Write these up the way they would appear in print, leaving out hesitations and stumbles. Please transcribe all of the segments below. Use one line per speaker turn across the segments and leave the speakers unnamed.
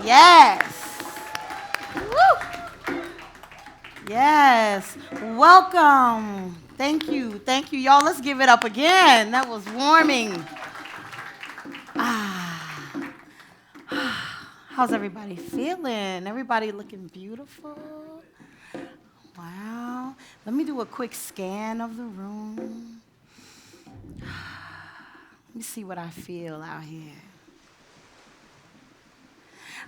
Yes. Woo. Yes. Welcome. Thank you. Thank you, y'all. Let's give it up again. That was warming. How's everybody feeling? Everybody looking beautiful? Wow. Let me do a quick scan of the room. Let me see what I feel out here.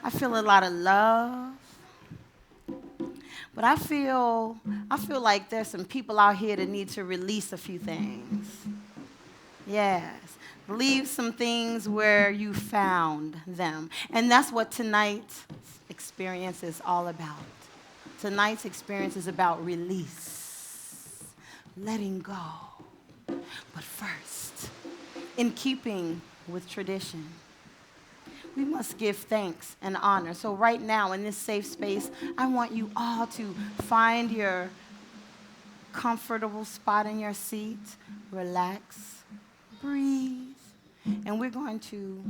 I feel a lot of love. But I feel like there's some people out here that need to release a few things. Yes. Leave some things where you found them. And that's what tonight's experience is all about. Tonight's experience is about release, letting go. But first, in keeping with tradition, we must give thanks and honor. So right now, in this safe space, I want you all to find your comfortable spot in your seat, relax, breathe, and we're going to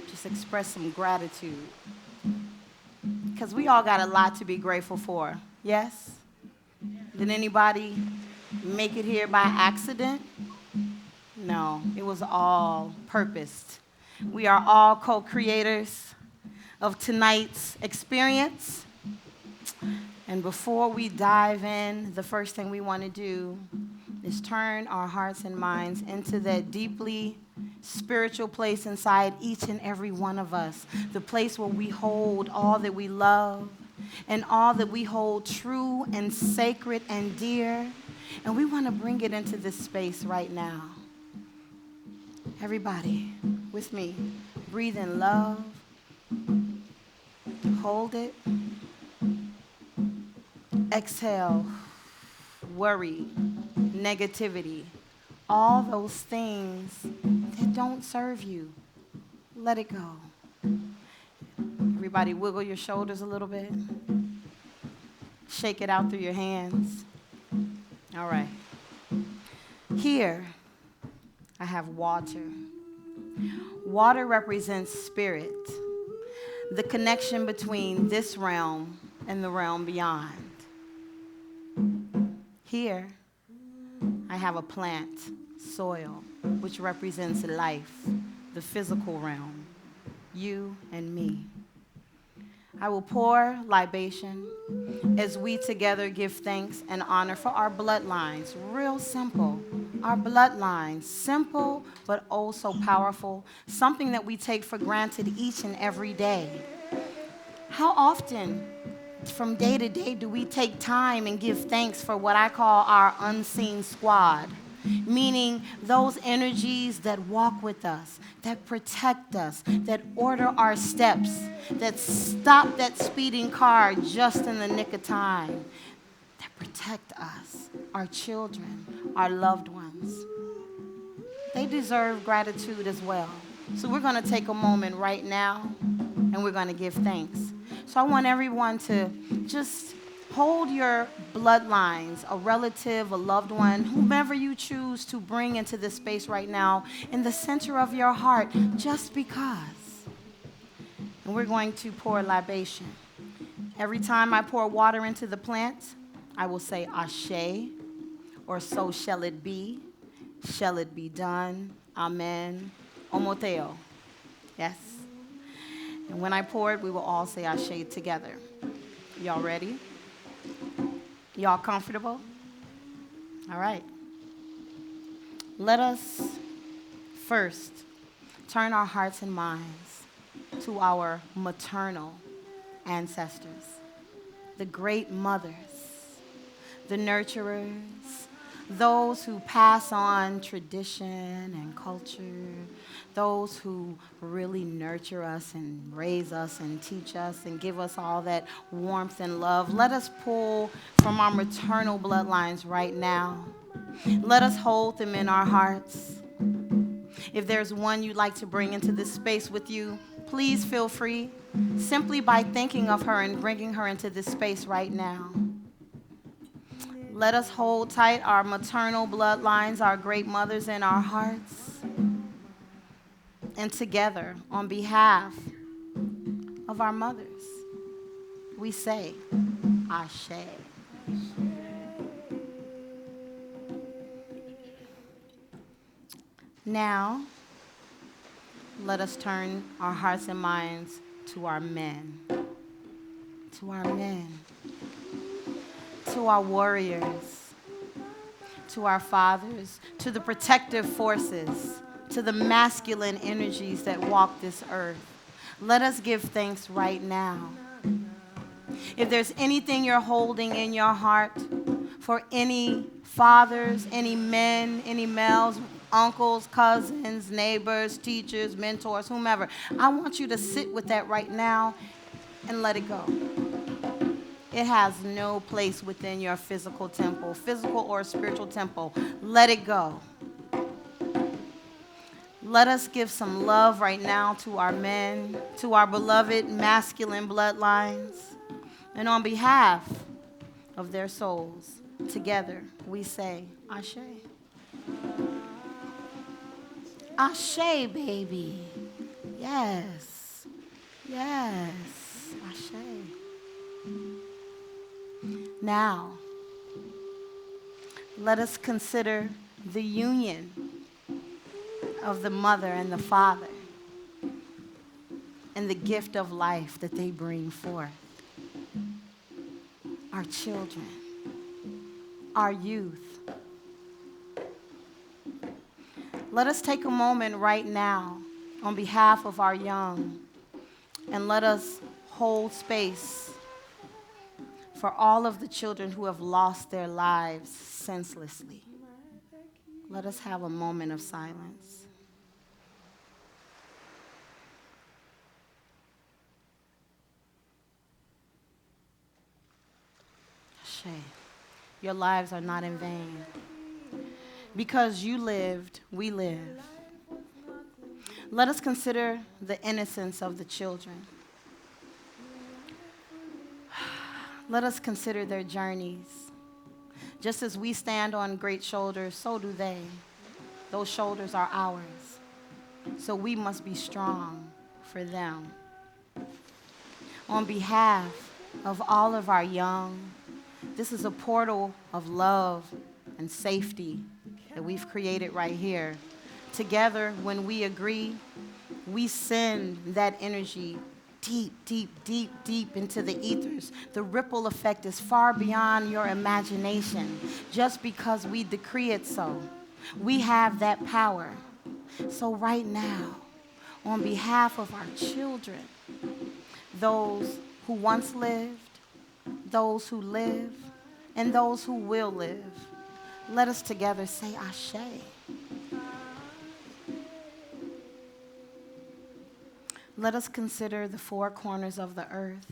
just express some gratitude. Because we all got a lot to be grateful for. Yes? Did anybody make it here by accident? No, it was all purposed. We are all co-creators of tonight's experience. And before we dive in, the first thing we want to do is turn our hearts and minds into that deeply spiritual place inside each and every one of us, the place where we hold all that we love and all that we hold true and sacred and dear. And we want to bring it into this space right now. Everybody, with me, breathe in love, hold it, exhale, worry, negativity, all those things that don't serve you. Let it go. Everybody wiggle your shoulders a little bit. Shake it out through your hands. All right. Here, I have water. Water represents spirit, the connection between this realm and the realm beyond. Here, I have a plant, soil, which represents life, the physical realm, you and me. I will pour libation as we together give thanks and honor for our bloodlines. Real simple. Our bloodlines, simple but oh so powerful, something that we take for granted each and every day. How often, from day to day, do we take time and give thanks for what I call our unseen squad? Meaning those energies that walk with us, that protect us, that order our steps, that stop that speeding car just in the nick of time, that protect us, our children, our loved ones. They deserve gratitude as well. So we're going to take a moment right now and we're going to give thanks. So I want everyone to just hold your bloodlines, a relative, a loved one, whomever you choose to bring into this space right now, in the center of your heart, just because. And we're going to pour libation. Every time I pour water into the plant, I will say Ashe, or so shall it be done, Amen, Omoteo. Yes? And when I pour it, we will all say Ashe together. Y'all ready? Y'all comfortable? All right. Let us first turn our hearts and minds to our maternal ancestors, the great mothers, the nurturers, those who pass on tradition and culture, those who really nurture us and raise us and teach us and give us all that warmth and love. Let us pull from our maternal bloodlines right now. Let us hold them in our hearts. If there's one you'd like to bring into this space with you, please feel free, simply by thinking of her and bringing her into this space right now. Let us hold tight our maternal bloodlines, our great mothers in our hearts. And together, on behalf of our mothers, we say, Ashe. Now, let us turn our hearts and minds to our men. To our men. To our warriors. To our fathers. To the protective forces. To the masculine energies that walk this earth. Let us give thanks right now. If there's anything you're holding in your heart for any fathers, any men, any males, uncles, cousins, neighbors, teachers, mentors, whomever, I want you to sit with that right now and let it go. It has no place within your physical temple, physical or spiritual temple. Let it go. Let us give some love right now to our men, to our beloved masculine bloodlines. And on behalf of their souls, together we say, Ashe. Ashe, baby. Yes. Yes. Ashe. Now, let us consider the union of the mother and the father and the gift of life that they bring forth. Our children, our youth, Let us take a moment right now on behalf of our young, and let us hold space for all of the children who have lost their lives senselessly. Let us have a moment of silence. Ashe, your lives are not in vain. Because you lived, we live. Let us consider the innocence of the children. Let us consider their journeys. Just as we stand on great shoulders, so do they. Those shoulders are ours. So we must be strong for them. On behalf of all of our young, this is a portal of love and safety that we've created right here. Together, when we agree, we send that energy deep, deep, deep, deep into the ethers. The ripple effect is far beyond your imagination. Just because we decree it so, we have that power. So right now, on behalf of our children, those who once lived, those who live, and those who will live, let us together say Ashe. Let us consider the four corners of the earth.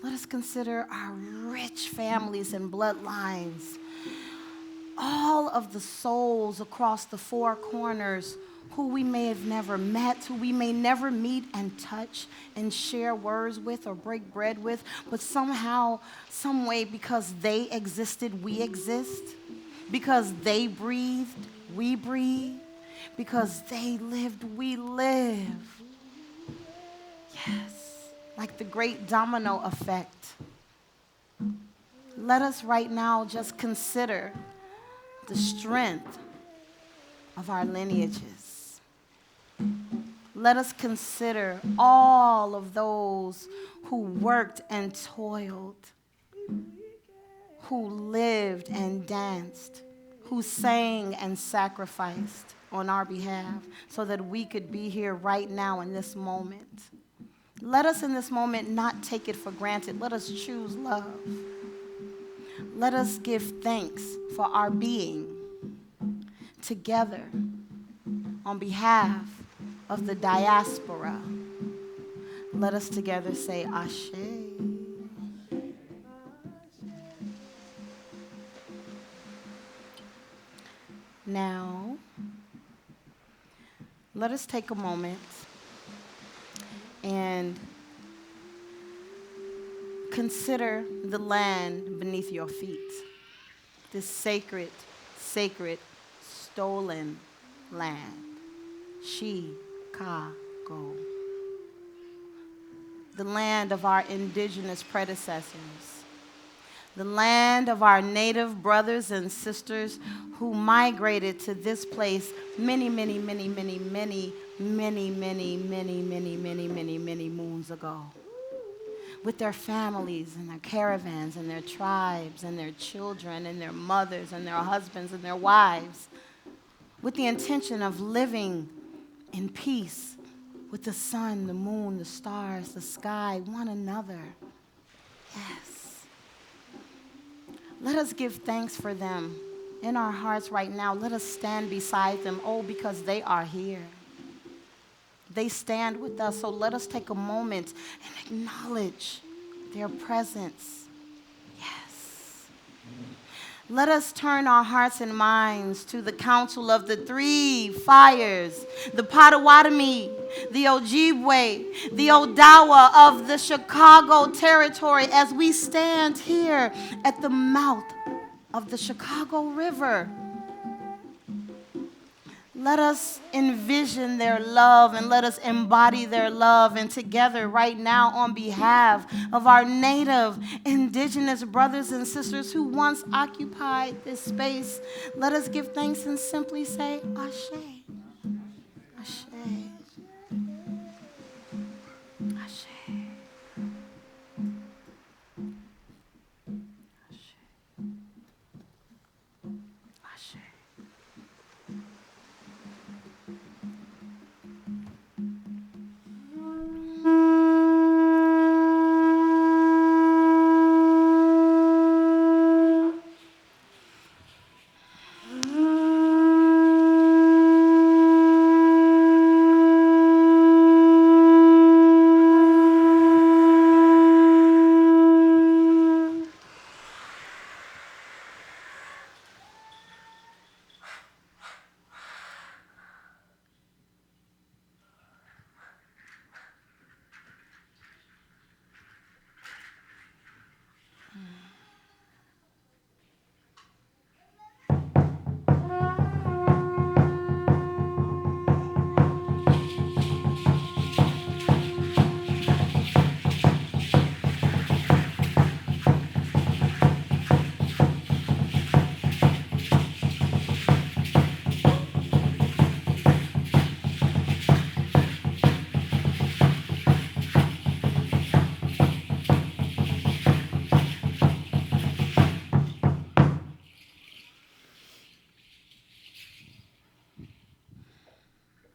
Let us consider our rich families and bloodlines. All of the souls across the four corners who we may have never met, who we may never meet and touch and share words with or break bread with, but somehow, some way, because they existed, we exist. Because they breathed, we breathe. Because they lived, we live. Yes, like the great domino effect. Let us right now just consider the strength of our lineages. Let us consider all of those who worked and toiled, who lived and danced, who sang and sacrificed on our behalf so that we could be here right now in this moment. Let us in this moment not take it for granted. Let us choose love. Let us give thanks for our being together on behalf of the diaspora. Let us together say Ashe. Now, let us take a moment and consider the land beneath your feet, this sacred, sacred, stolen land, Chicago, the land of our indigenous predecessors, the land of our native brothers and sisters who migrated to this place many, many, many, many, many, many, many, many, many, many, many, many moons ago, with their families and their caravans and their tribes and their children and their mothers and their husbands and their wives, with the intention of living in peace with the sun, the moon, the stars, the sky, one another. Yes. Let us give thanks for them in our hearts right now. Let us stand beside them, because they are here. They stand with us, so let us take a moment and acknowledge their presence. Yes. Let us turn our hearts and minds to the council of the three fires, the Potawatomi, the Ojibwe, the Odawa of the Chicago territory as we stand here at the mouth of the Chicago River. Let us envision their love and let us embody their love. And together right now on behalf of our native indigenous brothers and sisters who once occupied this space, let us give thanks and simply say, Ashe, Ashe, Ashe.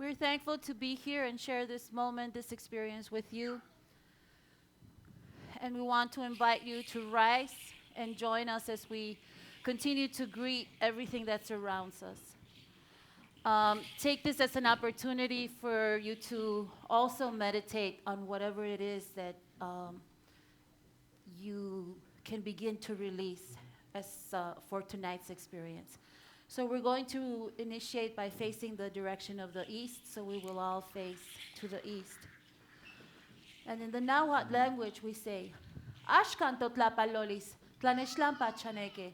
We're thankful to be here and share this moment, this experience with you. And we want to invite you to rise and join us as we continue to greet everything that surrounds us. Take this as an opportunity for you to also meditate on whatever it is that you can begin to release as for tonight's experience. So we're going to initiate by facing the direction of the east, so we will all face to the east. And in the Nahuatl language, we say, Ashkanto tlapalolis, tlaneshlampa chaneke,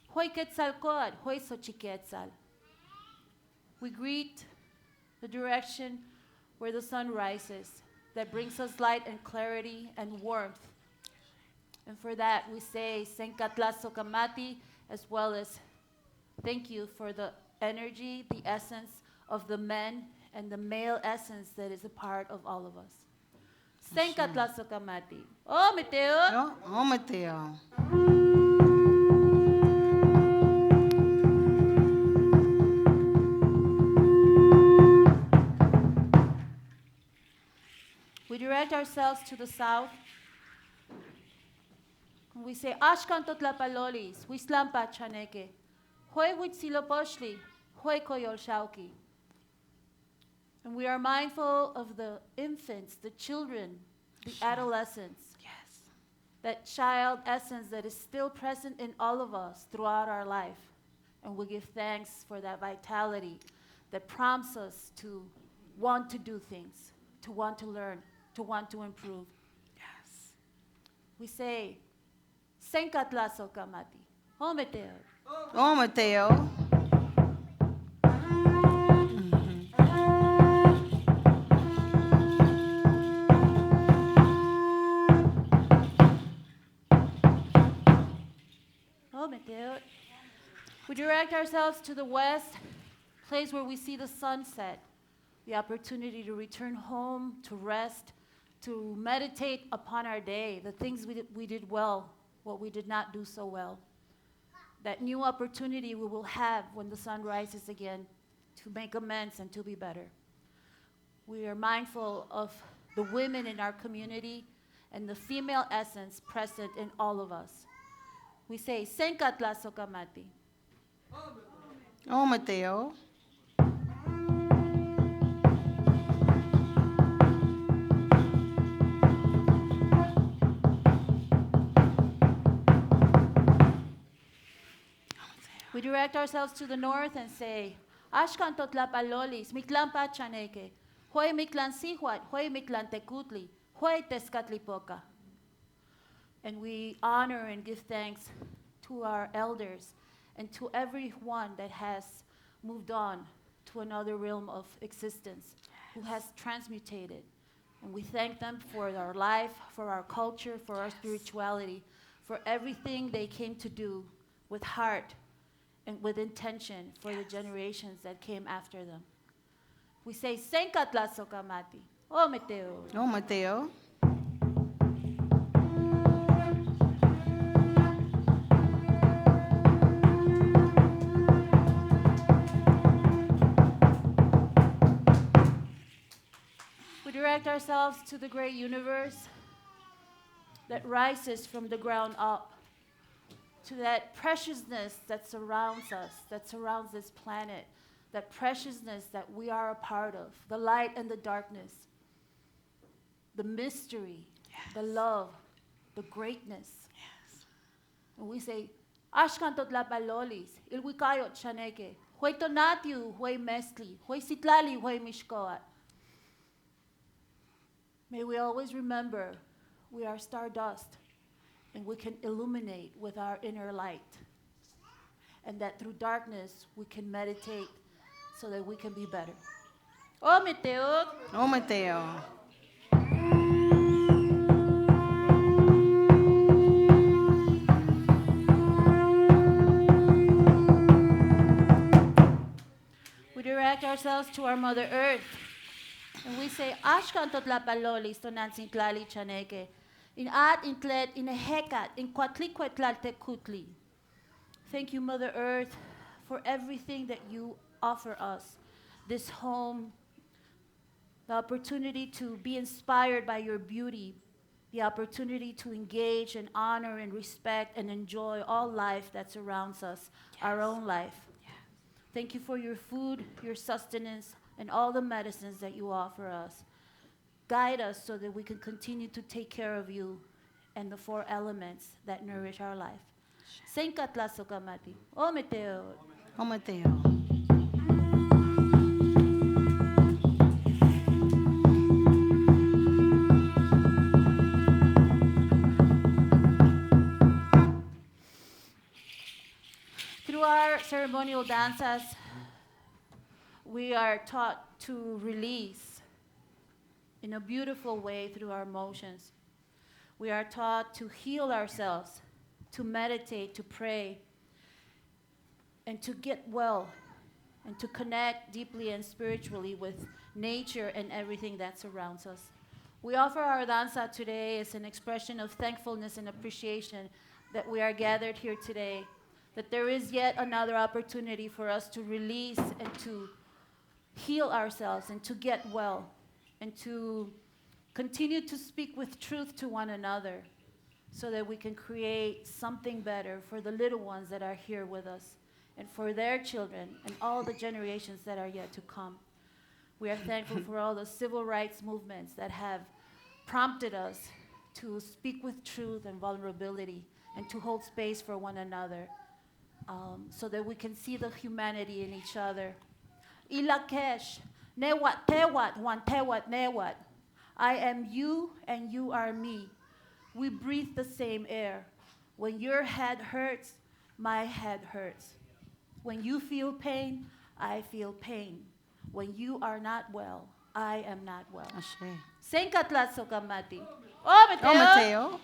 hoi quetzalcoatl, hoi xochiquetzal. We greet the direction where the sun rises, that brings us light and clarity and warmth. And for that, we say, Senkatlasokamati, as well as thank you for the energy, the essence of the men, and the male essence that is a part of all of us. Senkatlasokamati. Oh, Mateo.
Oh, Mateo.
We direct ourselves to the south. And we say, Ashkanto tlapalolis, huislampa chaneke, hoi huitzilopochtli, hoi koyolxauqui. And we are mindful of the infants, the children, the adolescents.
Yes.
That child essence that is still present in all of us throughout our life. And we give thanks for that vitality that prompts us to want to do things, to want to learn, to want to improve.
Yes.
We say, Senkatlasokamati. Oh, Mateo.
Oh, Mateo.
Oh, Mateo. We direct ourselves to the west, place where we see the sunset, the opportunity to return home, to rest, to meditate upon our day, the things we did well, what we did not do so well. That new opportunity we will have when the sun rises again to make amends and to be better. We are mindful of the women in our community and the female essence present in all of us. We say, Senkatlasokamati.
Oh, Mateo.
We direct ourselves to the north and say, Ashkanto tlapalolis, mitlampa chaneke, hoi mitlansihuat, hoi mitlantecutli, hoi tezcatlipoca. And we honor and give thanks to our elders and to everyone that has moved on to another realm of existence, who has transmutated. And we thank them for our life, for our culture, for our spirituality, for everything they came to do with heart and with intention for the generations that came after them. We say, Senkatlasokamati. Oh, Mateo.
Oh, Mateo.
We direct ourselves to the great universe that rises from the ground up, to that preciousness that surrounds us, that surrounds this planet, that preciousness that we are a part of, the light and the darkness, the mystery, the love, the greatness.
Yes.
And we say, Ashkanto tlapalolis, ilwikayo chaneke, hoi tonatiu, hoi mestli, hoi sitlali, hoi mishkoat. May we always remember we are stardust, and we can illuminate with our inner light. And that through darkness, we can meditate so that we can be better. Oh, Mateo.
Oh, Mateo.
We direct ourselves to our Mother Earth. And we say, Ashkanto tlapalolis tonansintlali chaneke. In at intlet in a hekat in kwatlikwetlaltekutli. Thank you, Mother Earth, for everything that you offer us. This home, the opportunity to be inspired by your beauty, the opportunity to engage and honor and respect and enjoy all life that surrounds us, our own life. Thank you for your food, your sustenance, and all the medicines that you offer us. Guide us so that we can continue to take care of you and the four elements that nourish our life. Senkatla sokamati. Ometeo.
Omateo.
Through our ceremonial dances, we are taught to release in a beautiful way through our emotions. We are taught to heal ourselves, to meditate, to pray, and to get well, and to connect deeply and spiritually with nature and everything that surrounds us. We offer our danza today as an expression of thankfulness and appreciation that we are gathered here today, that there is yet another opportunity for us to release and to heal ourselves and to get well and to continue to speak with truth to one another so that we can create something better for the little ones that are here with us and for their children and all the generations that are yet to come. We are thankful for all the civil rights movements that have prompted us to speak with truth and vulnerability and to hold space for one another. So that we can see the humanity in each other. Ilakesh, newat tewat, wan tewat newat. I am you and you are me. We breathe the same air. When your head hurts, my head hurts. When you feel pain, I feel pain. When you are not well, I am not well.
Ashe.
Senkatla sokamati. Ometeo.
Omateo.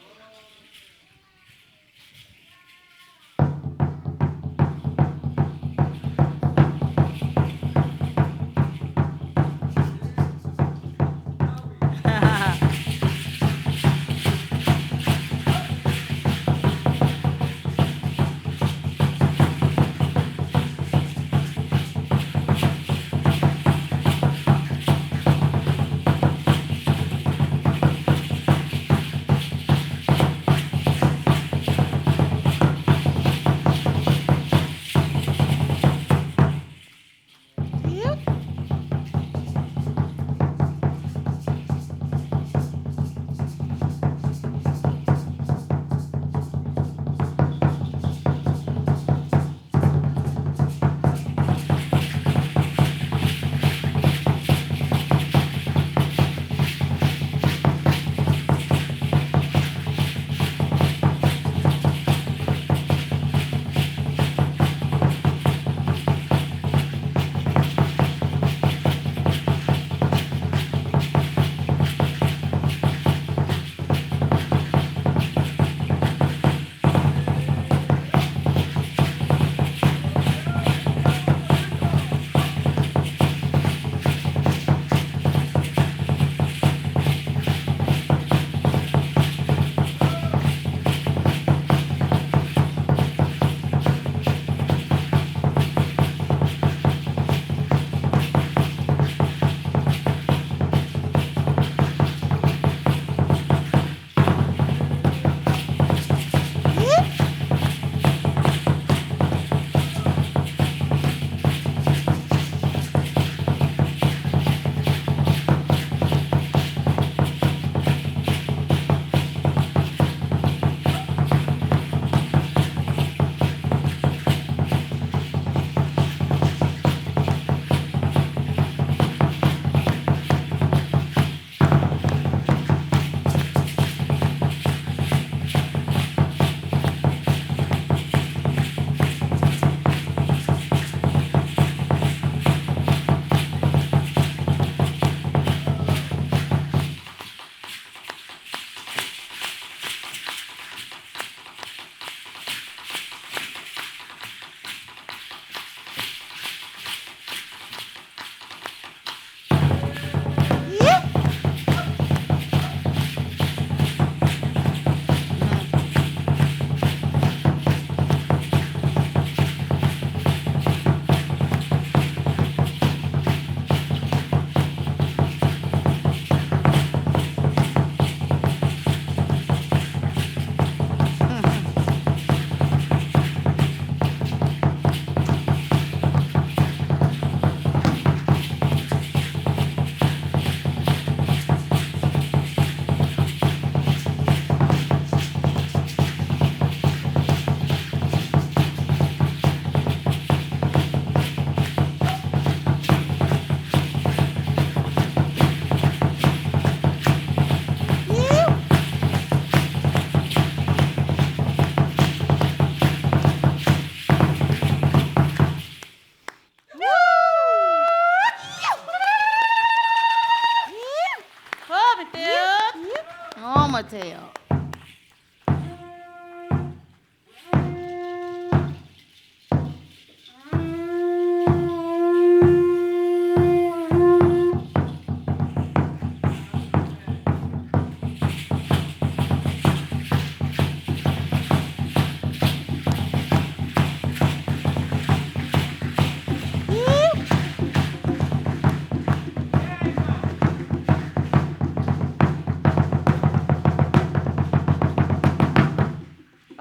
tail.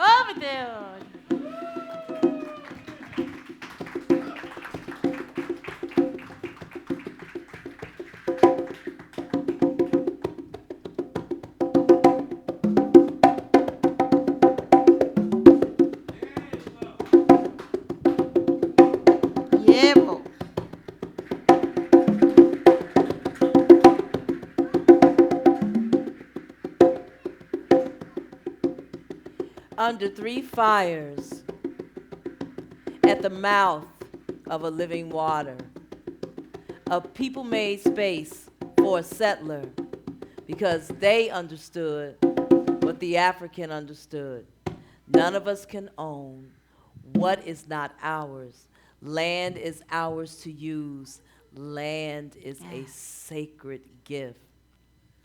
Overdown.
Yebo.
Under three fires, at the mouth of a living water, a people made space for a settler because they understood what the African understood. None of us can own what is not ours. Land is ours to use. Land is a sacred gift.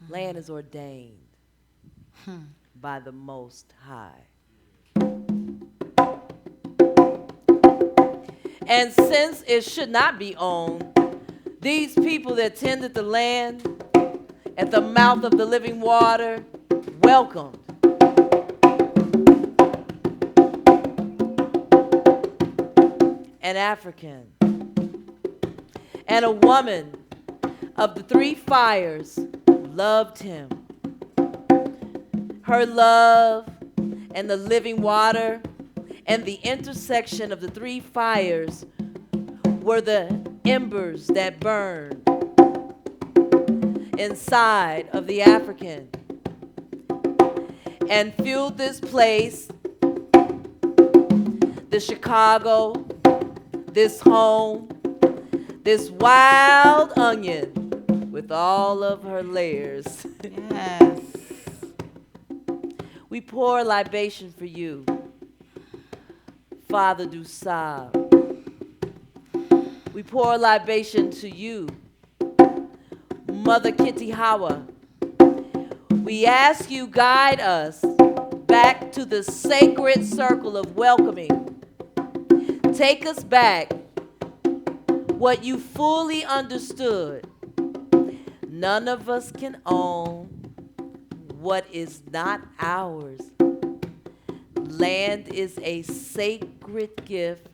Land is ordained by the Most High. And since it should not be owned, these people that tended the land at the mouth of the living water welcomed an African and a woman of the three fires loved him. Her love and the living water and the intersection of the three fires were the embers that burned inside of the African and fueled this place, the Chicago, this home, this wild onion with all of her layers.
Yes.
We pour a libation for you, Father Dusab. We pour a libation to you, Mother Kitty Hawa. We ask you guide us back to the sacred circle of welcoming. Take us back what you fully understood. None of us can own what is not ours. Land is a sacred gift.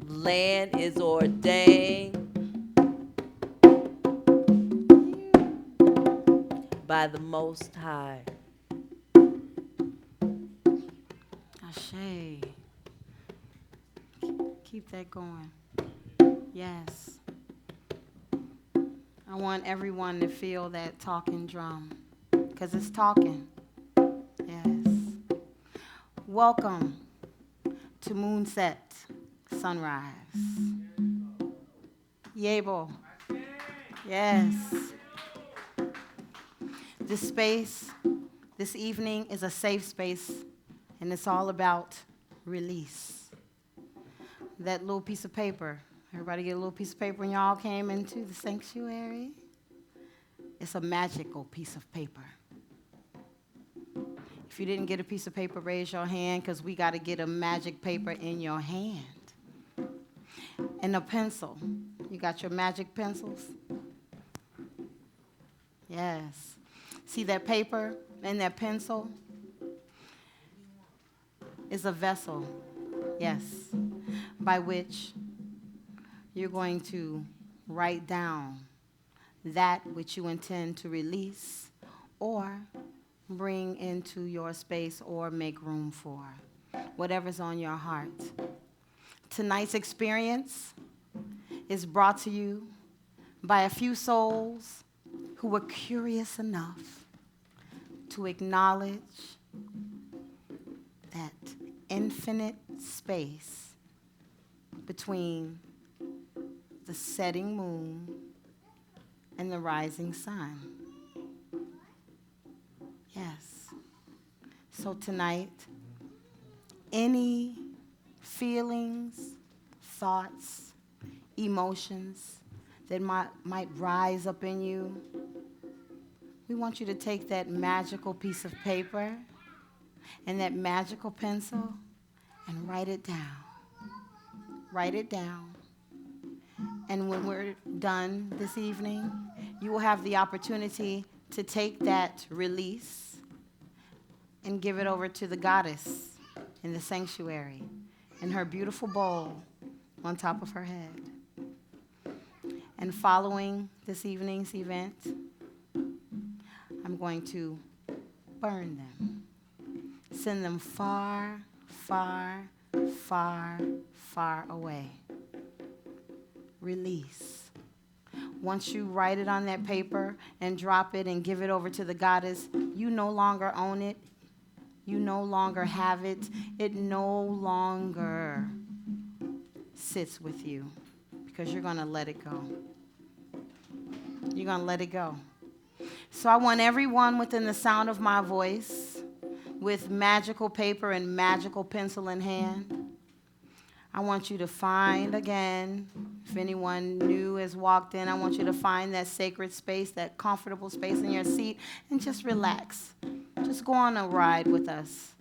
Land is ordained by the Most High.
Ashe. Keep that going. Yes. I want everyone to feel that talking drum, because it's talking. Yes. Welcome to Moonset Sunrise. Yebo. Yes. This space, this evening is a safe space, and it's all about release. That little piece of paper. Everybody get a little piece of paper when y'all came into the sanctuary? It's a magical piece of paper. If you didn't get a piece of paper, raise your hand, because we got to get a magic paper in your hand. And a pencil. You got your magic pencils? Yes. See that paper and that pencil? Is a vessel, yes, by which you're going to write down that which you intend to release or bring into your space or make room for, whatever's on your heart. Tonight's experience is brought to you by a few souls who were curious enough to acknowledge that infinite space between the setting moon and the rising sun. Yes. So tonight, any feelings, thoughts, emotions that might rise up in you, we want you to take that magical piece of paper and that magical pencil and write it down. Write it down. And when we're done this evening, you will have the opportunity to take that release and give it over to the goddess in the sanctuary in her beautiful bowl on top of her head. And following this evening's event, I'm going to burn them. Send them far, far, far, far away. Release. Once you write it on that paper and drop it and give it over to the goddess, you no longer own it. You no longer have it. It no longer sits with you because you're going to let it go. You're going to let it go. So I want everyone within the sound of my voice with magical paper and magical pencil in hand, I want you to find again, if anyone new has walked in, I want you to find that sacred space, that comfortable space in your seat, and just relax. Just go on a ride with us.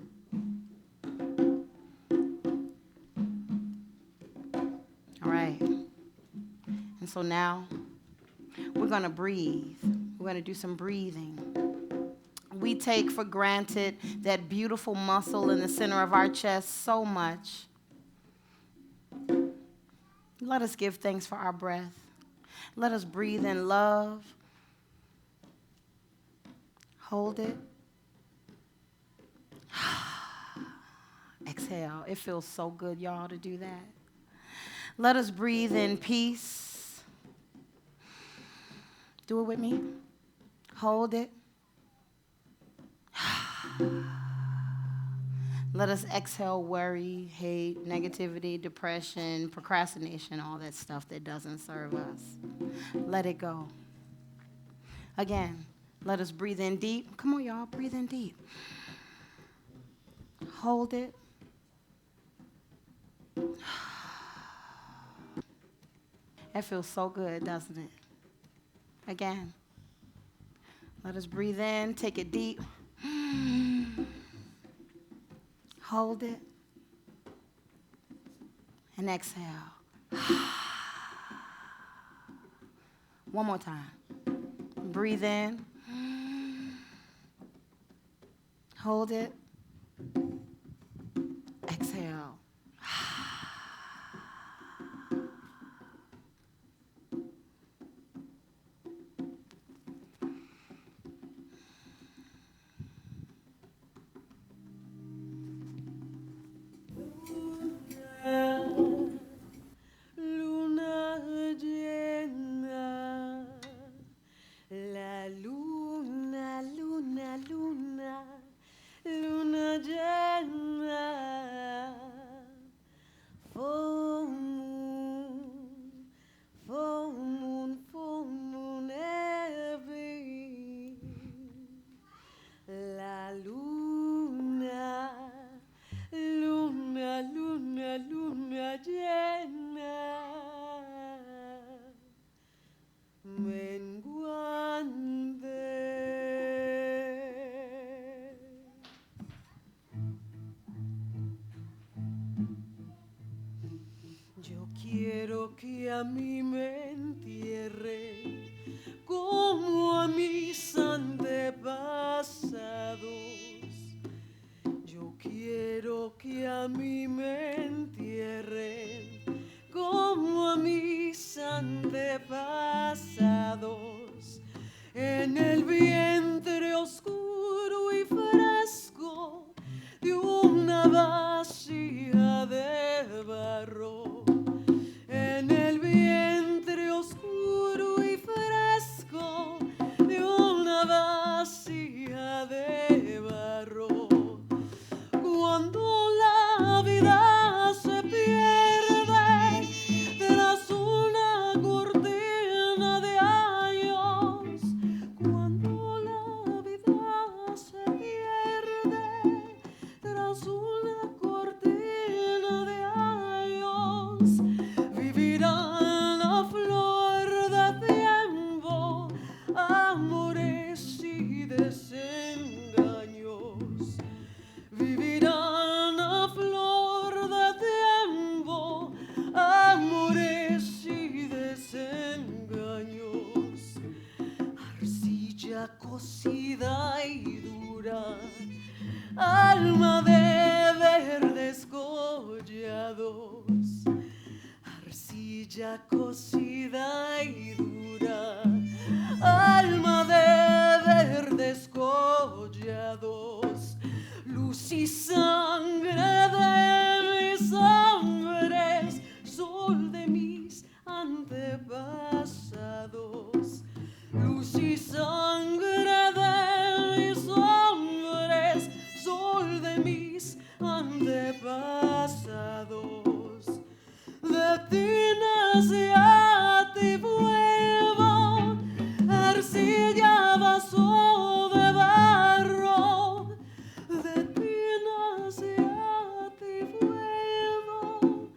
All right. And so now, we're going to breathe. We're going to do some breathing. We take for granted that beautiful muscle in the center of our chest so much. Let us give thanks for our breath. Let us breathe in love. Hold it. Exhale. It feels so good, y'all, to do that. Let us breathe in peace. Do it with me. Hold it. Let us exhale worry, hate, negativity, depression, procrastination, all that stuff that doesn't serve us. Let it go. Again, let us breathe in deep. Come on, y'all, breathe in deep. Hold it. That feels so good, doesn't it? Again, let us breathe in, take it deep. Hold it. And exhale. One more time. Breathe in. Hold it. Exhale.
Yo quiero que a mí me entierren como a mis antepasados. Yo quiero que a mí me entierren como a mis antepasados. arcilla cocida y dura, alma de verdes collados, arcilla cocida y dura, alma de verdes collados, luz y sangre de mis hombres, sol de mis antepasados, luz y sangre de mis hombres, sol de mis antepasados. De ti nací, a ti vuelvo, arcilla, vaso de barro. De ti nací, a ti vuelvo,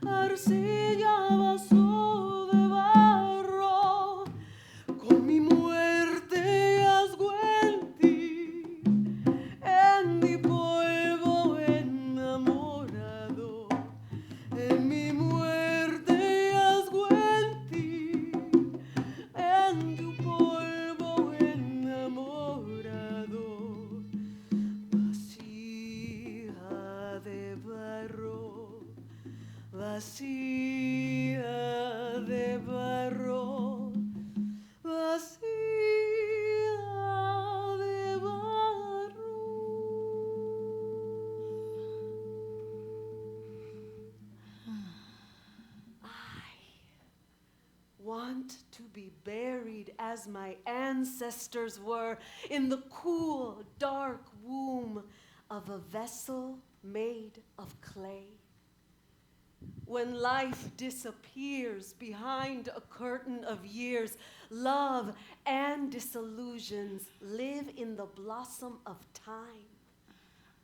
arcilla, vaso de barro. Con mi muerte hazgo en ti, en mi polvo enamorado. En mi muerte hazgo en ti, en tu polvo enamorado. Vasija de barro, vasija de barro, vasija de barro. Want to be buried as my ancestors were in the cool, dark womb of a vessel made of clay. When life disappears behind a curtain of years, love and disillusions live in the blossom of time.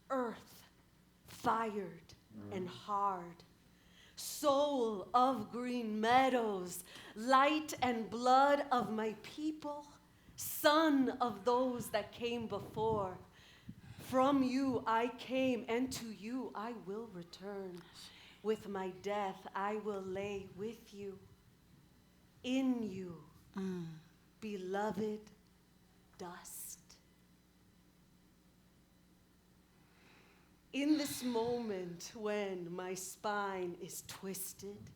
Earth, fired and hard. Soul of green meadows, light and blood of my people, son of those that came before. From you I came, and to you I will return. With my death I will lay with you, in you, beloved dust. In this moment when my spine is twisted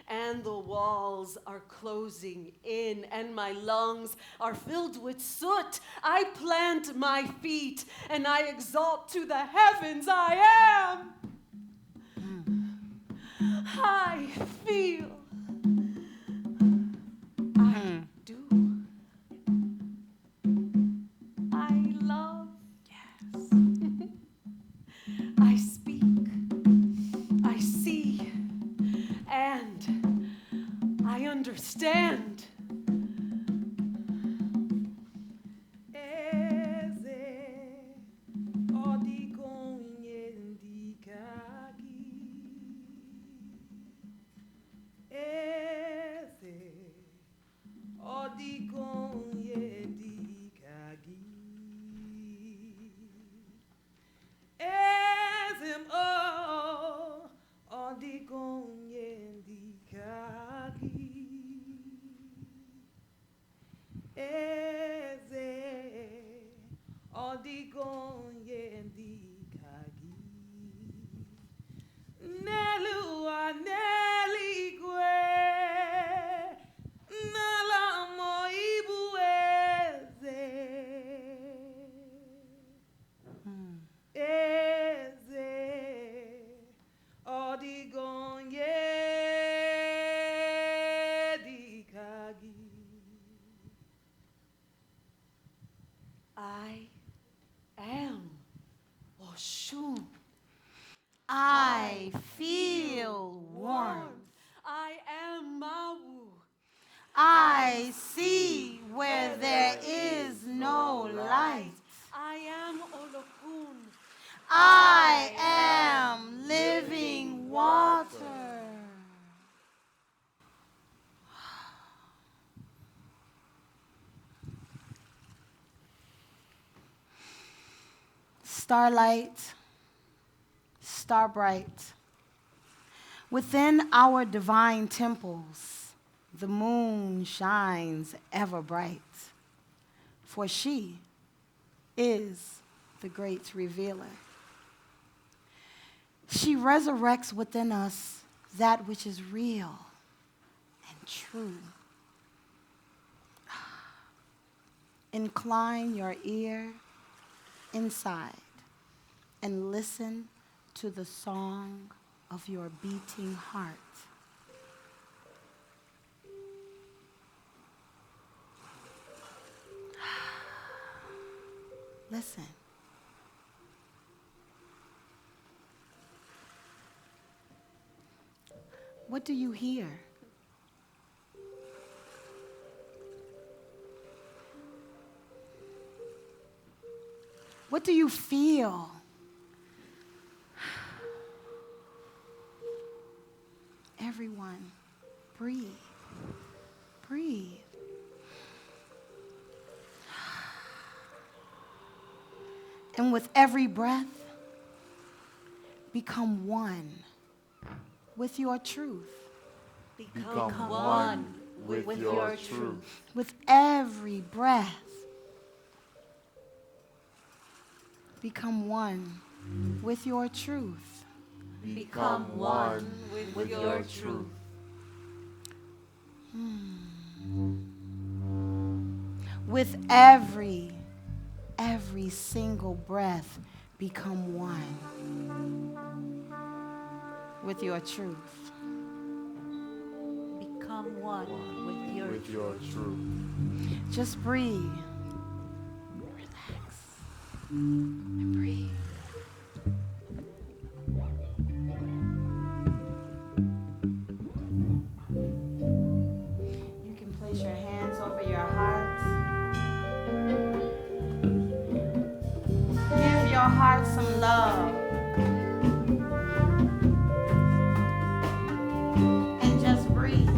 and the walls are closing in and my lungs are filled with soot, I plant my feet and I exalt to the heavens. I am. I feel. I do. I love. Yes. I speak, I see, and I understand. I am Oshun.
I feel warmth.
I am Mawu.
I see where there is no light.
I am Olokun.
I am living water. Starlight, star bright. Within our divine temples, the moon shines ever bright. for she is the great revealer. She resurrects within us that which is real and true. Incline your ear inside and listen to the song of your beating heart. Listen. What do you hear? What do you feel? Everyone, breathe. Breathe. And with every breath, become one with your truth.
Become one with your truth.
With every breath, become one with your truth.
Become one with your truth.
With every single breath, become one with your truth.
Become one with your
truth.
Just breathe. Relax. And breathe. You can place your hands over your heart. Give your heart some love. And just breathe.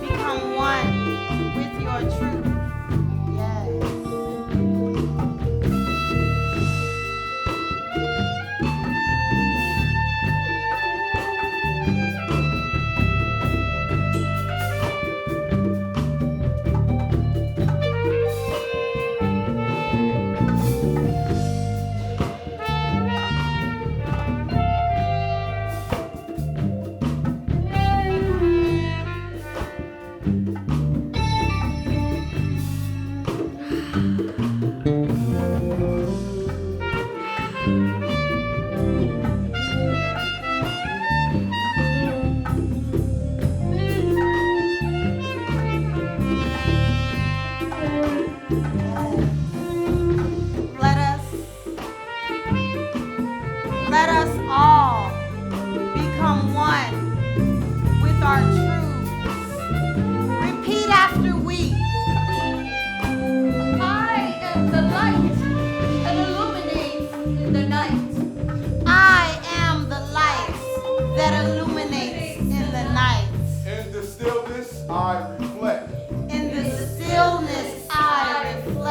Become one with your truth. Yes. Let us all become one with our truths. Repeat after we.
I am the light that illuminates in the night.
I am the light that illuminates in the night.
In the stillness, I reflect.
In the stillness I reflect.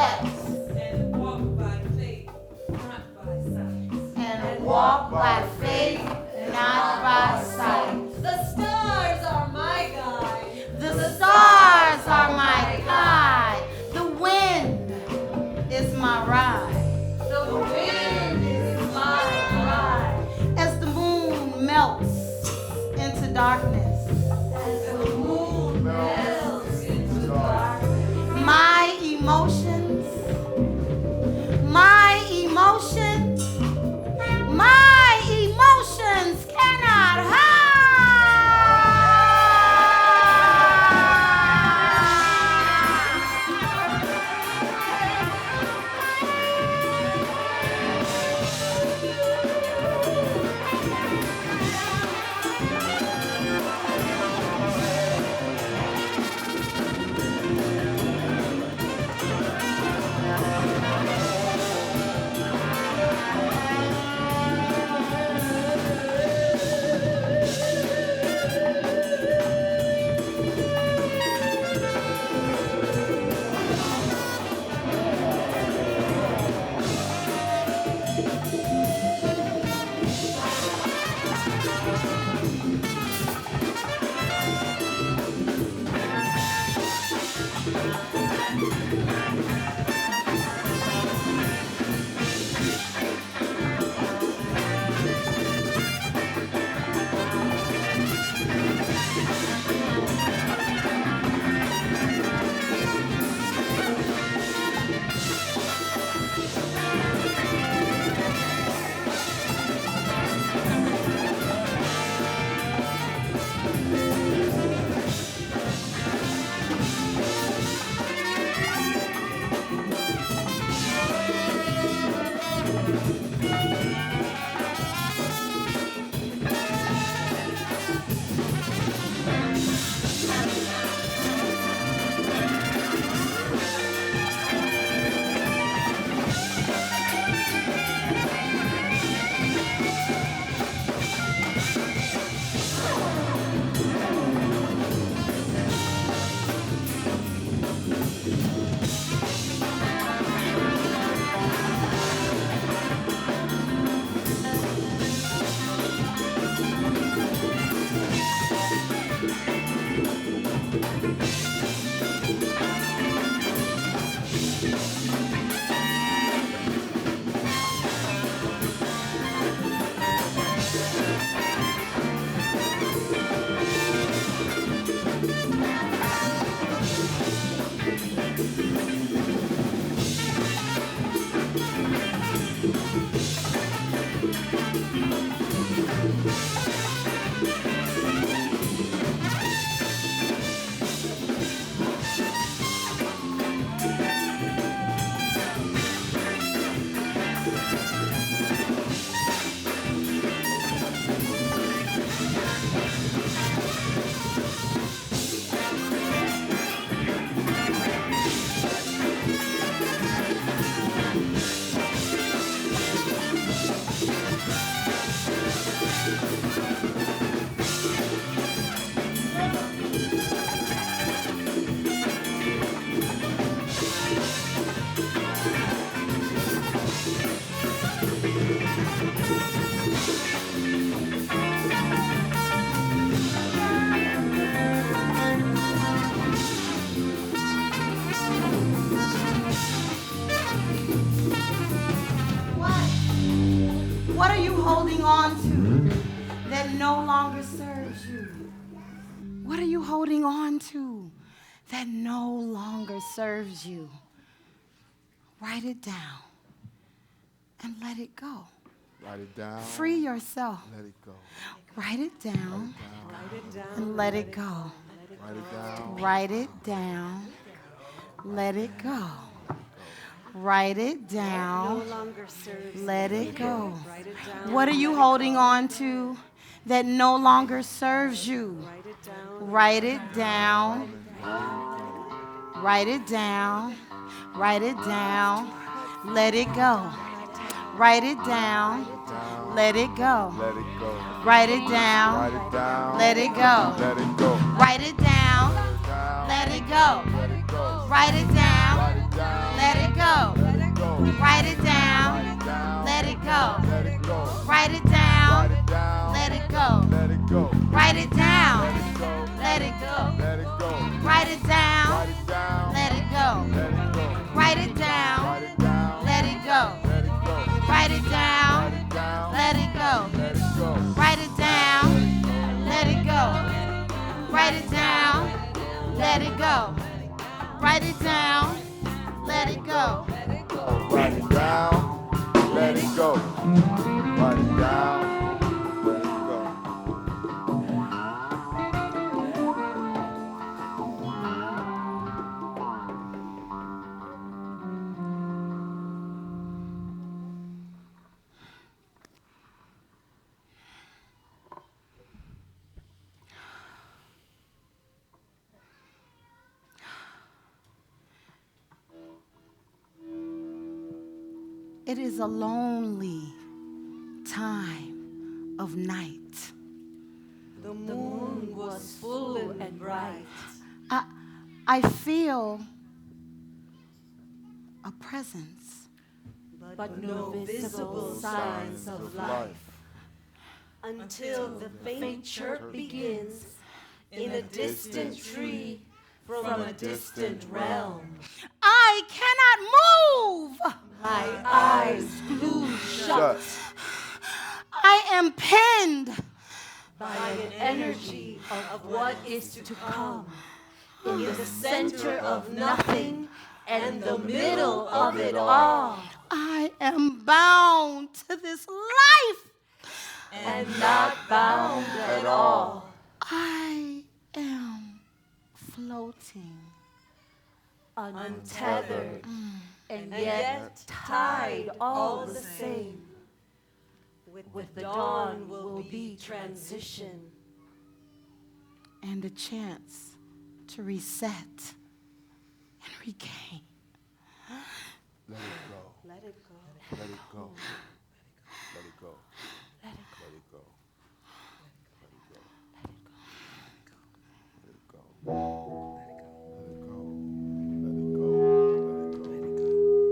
What are you holding on to that no longer serves you? What are you holding on to that no longer serves you? Write it down and let it go.
Write it down.
Free yourself.
Let it go.
Write it down
Write it down.
and let it go.
Write it down.
Write it down. Let it go. Write it
No
down.
longer serves.
Let it go.
Write it down.
What are you holding on to that no longer serves you?
Write it down.
Write it down. Write it down. Write it down. Let it go. Write it down. Let it go.
Let it go.
Write it
Write
down.
it down.
Let it go.
Let it go.
Write it down. Let it go.
Let it go.
Write it down.
Write it down.
Let it go.
Let it go.
Write it down.
Write it down.
Let it go.
Let it go.
Write it down.
Write it down.
Let it go.
Let it go.
Write it down.
Let it
Let
go.
it go.
Let it go.
Write it down.
Write it down.
Let it go.
Let it go.
Write it down.
Write it down.
Let it go.
Let it go.
Write it down.
Write it down.
Let it go.
Let it go.
Write it down. Let it go. Write it down. Let it go. Write it down. Let it go.
Write it down. Let it go. Write it down. Let it go.
It is a lonely time of night.
The moon was full and bright.
I feel a presence.
But no visible signs of life. Until the faint chirp begins in a distant tree from a distant realm. my eyes glued shut
I am pinned
by an energy of what is to come, in the center of nothing and the middle of it all,
I am bound to this life.
and not bound at all.
I am floating.
Untethered, and yet tied all the same. With the dawn will be transition.
And a chance to reset and regain.
Let it go.
Let it go.
Let it go. Let it go. Let it go. Let it go. Let it go. Let it go. Let it go. Let it go. Let it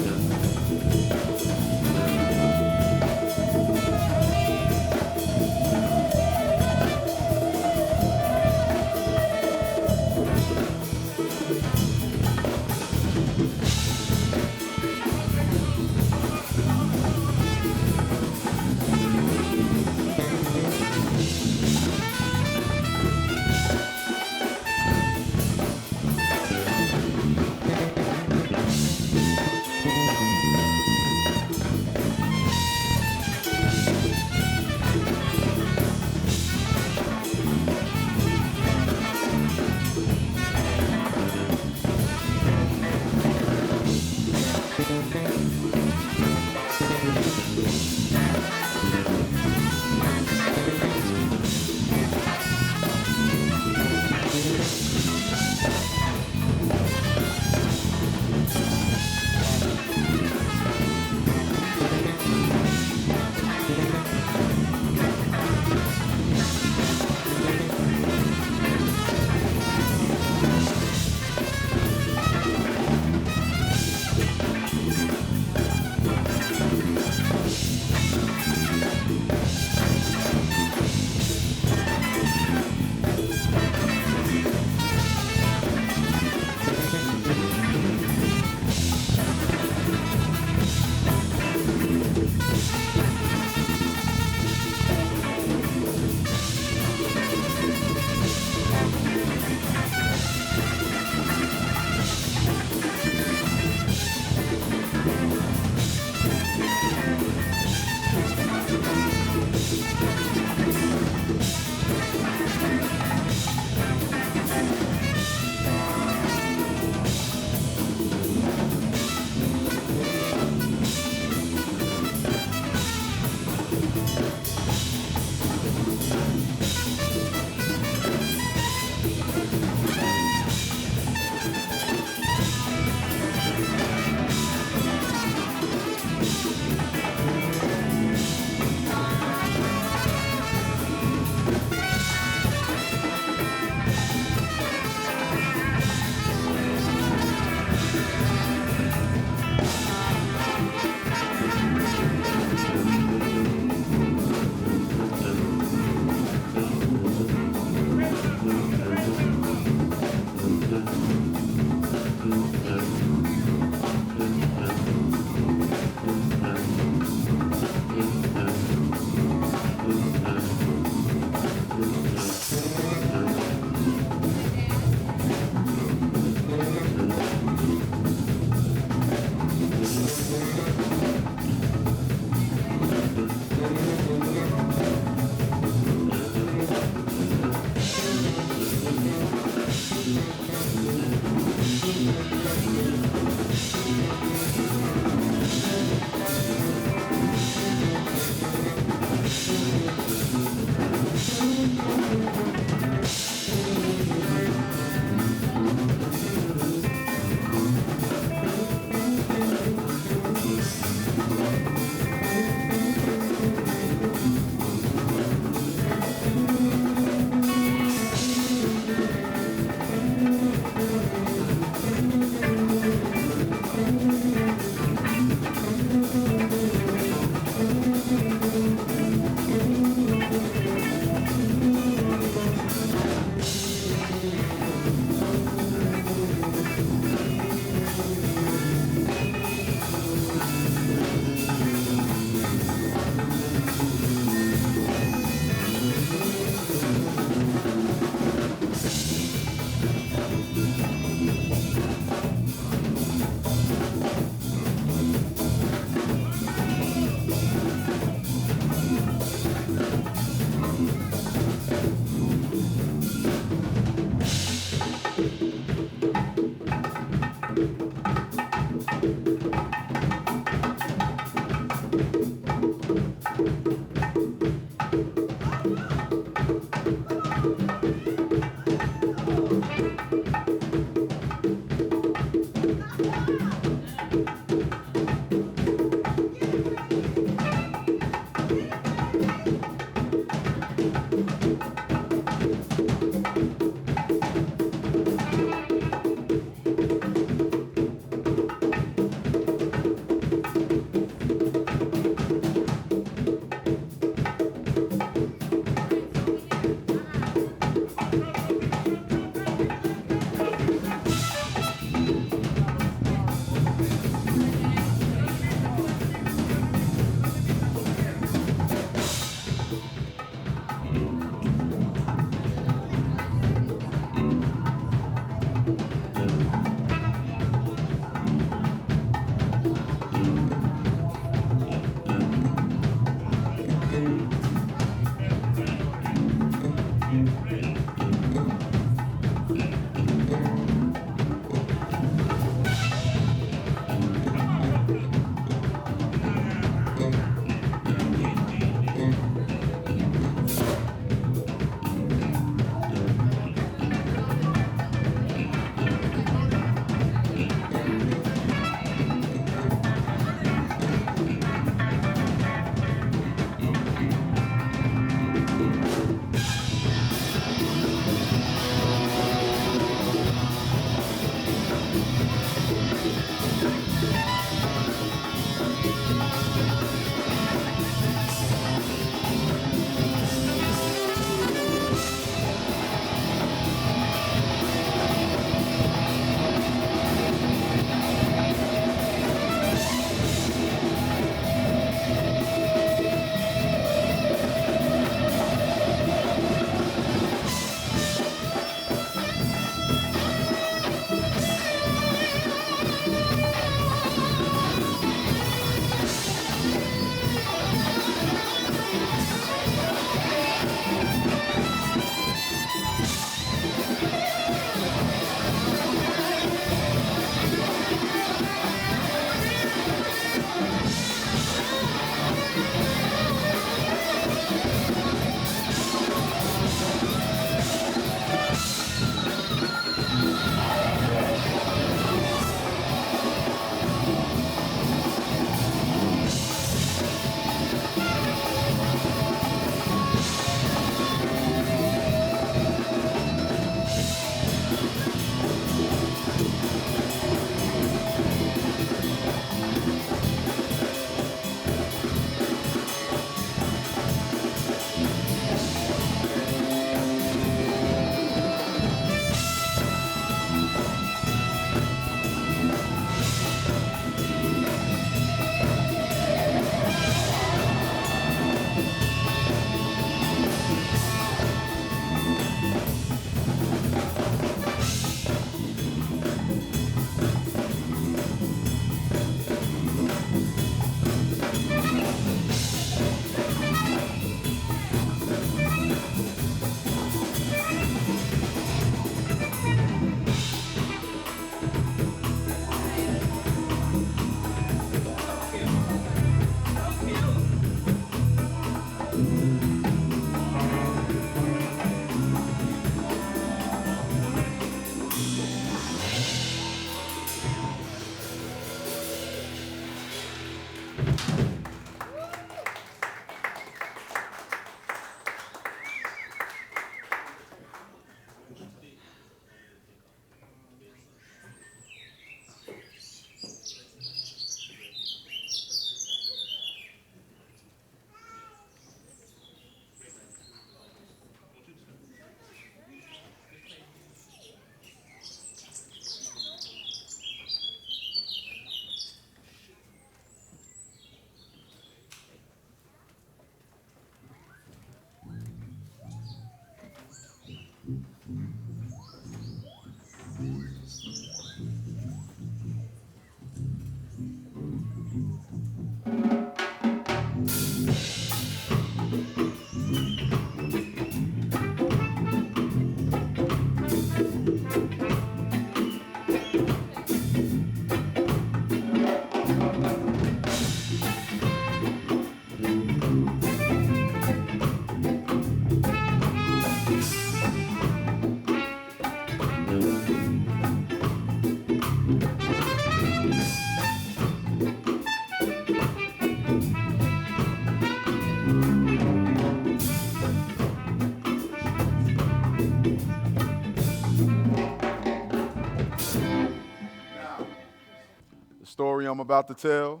story I'm about to tell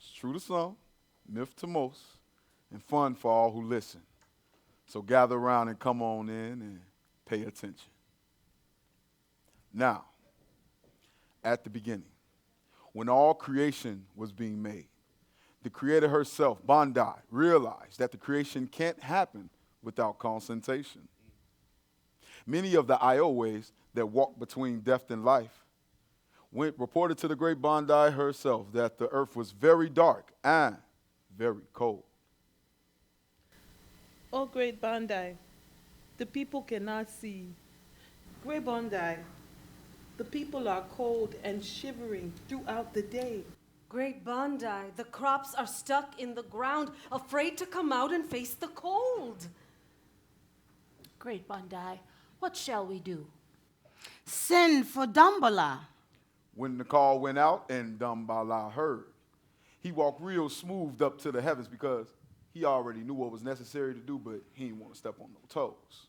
is true to some, myth to most, and fun for all who listen. So gather around and come on in and pay attention. Now, at the beginning, when all creation was being made, the creator herself, Bondi, realized that the creation can't happen without concentration. Many of the Ioways that walk between death and life reported to the great Bondi herself that the earth was very dark and very cold.
Oh, great Bondi, the people cannot see. Great Bondi, the people are cold and shivering throughout the day.
Great Bondi, the crops are stuck in the ground, afraid to come out and face the cold.
Great Bondi, what shall we do?
Send for Dumbala.
When the call went out and Dumbala heard, he walked real smooth up to the heavens because he already knew what was necessary to do, but he didn't want to step on no toes.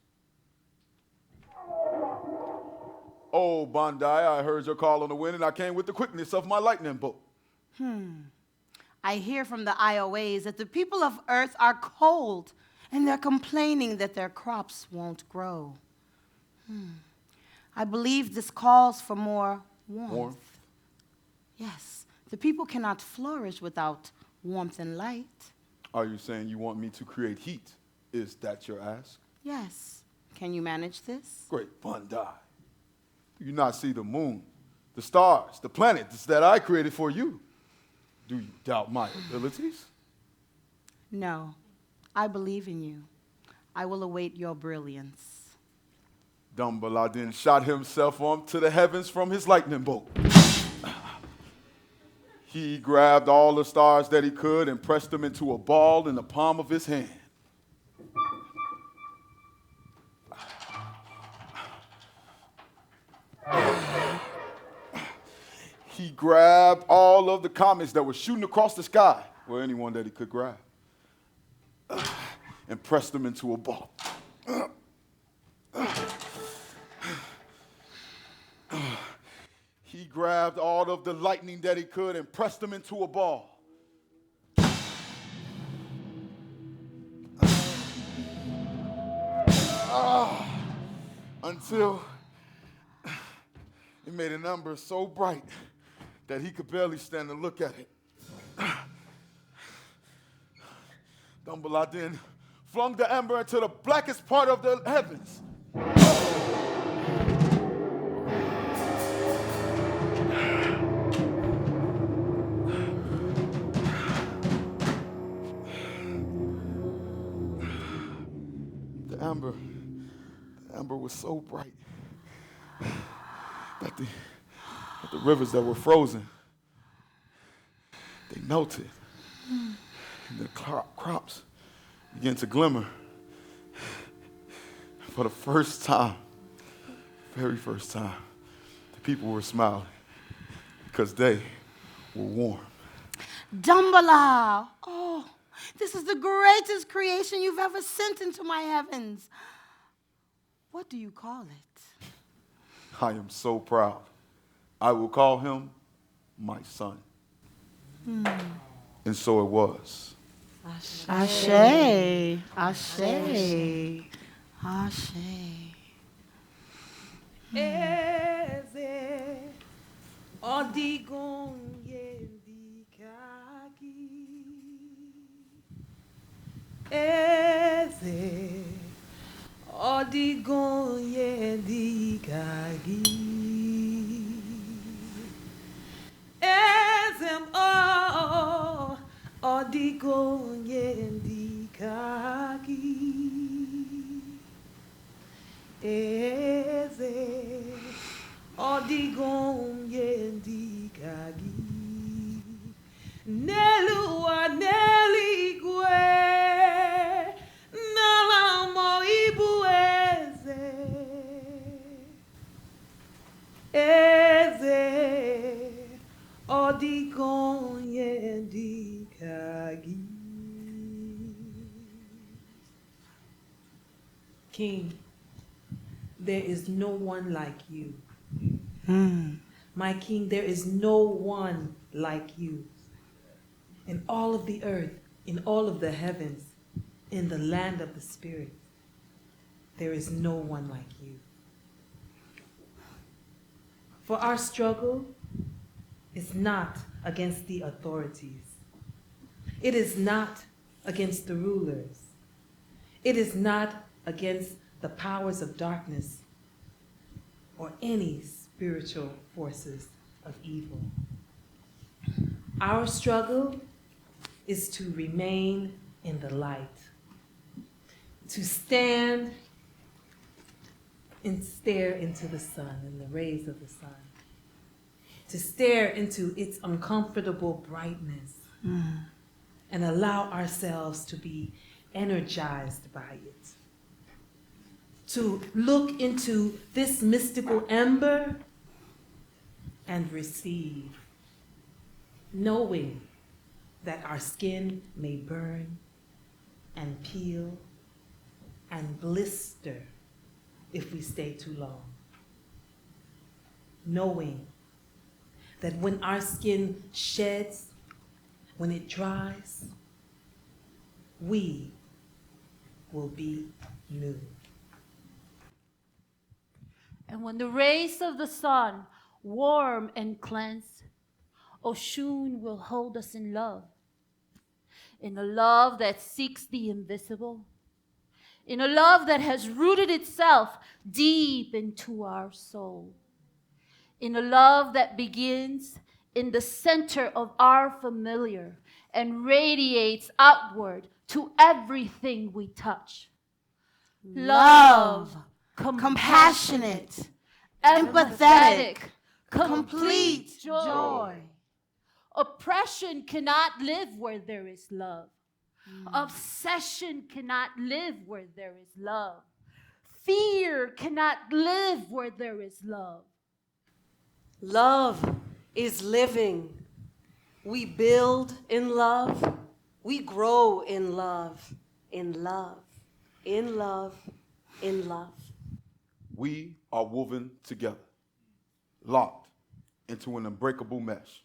Oh, Bondi, I heard your call on the wind, and I came with the quickness of my lightning bolt.
I hear from the Ioways that the people of Earth are cold, and they're complaining that their crops won't grow. I believe this calls for more warmth. Yes, the people cannot flourish without warmth and light.
Are you saying you want me to create heat? Is that your ask?
Yes. Can you manage this?
Great Bondi. Do you not see the moon, the stars, the planets that I created for you? Do you doubt my abilities?
No. I believe in you. I will await your brilliance.
Dumbala then shot himself onto the heavens from his lightning bolt. He grabbed all the stars that he could and pressed them into a ball in the palm of his hand. He grabbed all of the comets that were shooting across the sky, or anyone that he could grab, and pressed them into a ball. He grabbed all of the lightning that he could and pressed them into a ball. Until it made an ember so bright that he could barely stand and look at it. Dumbala then flung the ember into the blackest part of the heavens. The ember was so bright that the rivers that were frozen, they melted, and the crops began to glimmer. For the first time, very first time, the people were smiling because they were warm.
Dumbala! Oh, this is the greatest creation you've ever sent into my heavens. What do you call it?
I am so proud. I will call him my son. And so it was.
Ashe, Ashe, Ashe.
Eze odigonye dikagi. Eze odigonye dikagi. Ezem o odigonye dikagi. Eze odigonye dikagi. Nelua neligwe nalamo ibu eze. Eze odigonye dikagi. King, there is no one like you. My King, there is no one like you. In all of the earth, in all of the heavens, in the land of the Spirit, there is no one like you. For our struggle is not against the authorities. It is not against the rulers. It is not against the powers of darkness or any spiritual forces of evil. Our struggle is to remain in the light, to stand and stare into the sun and the rays of the sun, to stare into its uncomfortable brightness and allow ourselves to be energized by it, to look into this mystical ember and receive, knowing that our skin may burn and peel and blister if we stay too long. Knowing that when our skin sheds, when it dries, we will be new.
And when the rays of the sun warm and cleanse, Oshun will hold us in a love that seeks the invisible, in a love that has rooted itself deep into our soul, in a love that begins in the center of our familiar and radiates outward to everything we touch. Love,
compassionate, empathetic, complete joy.
Oppression cannot live where there is love. Obsession cannot live where there is love. Fear cannot live where there is love.
Love is living. We build in love. We grow in love, in love, in love, in love.
We are woven together, locked into an unbreakable mesh.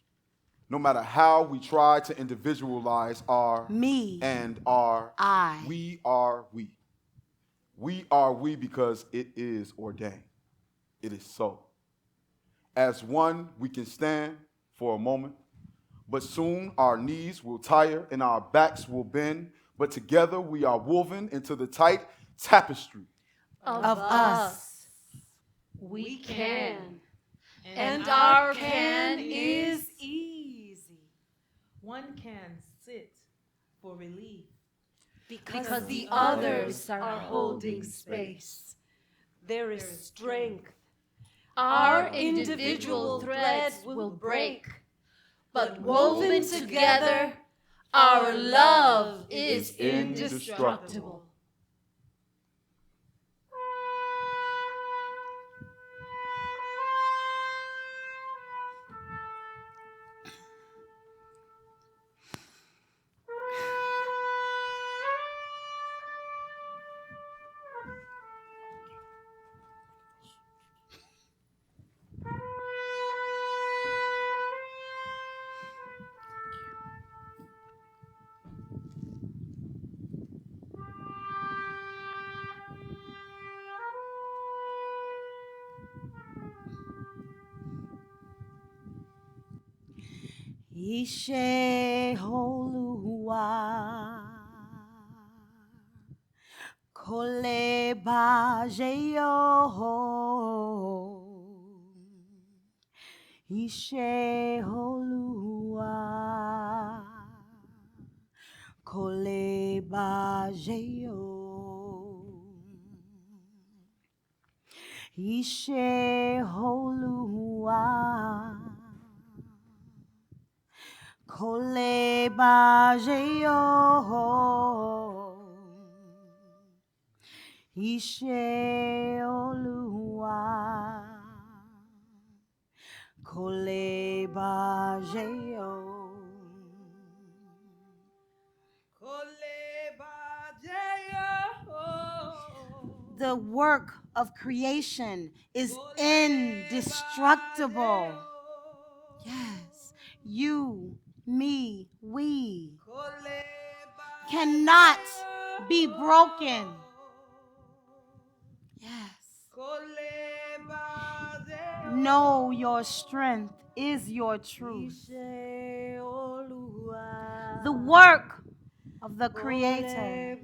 No matter how we try to individualize our
Me
and our
I.
we are we. We are we because it is ordained. It is so. As one, we can stand for a moment, but soon our knees will tire and our backs will bend, but together we are woven into the tight tapestry
Of
us.
we can.
And our can is easy.
One can sit for relief.
Because the others are
holding space. There is strength.
Our individual threads will break, but woven together, our love is indestructible.
Ishe holua koleba jeyo. Ishe holua koleba jeyo. Ishe holua koleba jeyo. Ishe olua koleba jeyo. The work of creation is indestructible. Yes. You, me, we cannot be broken. Yes. Know your strength is your truth. The work of the Creator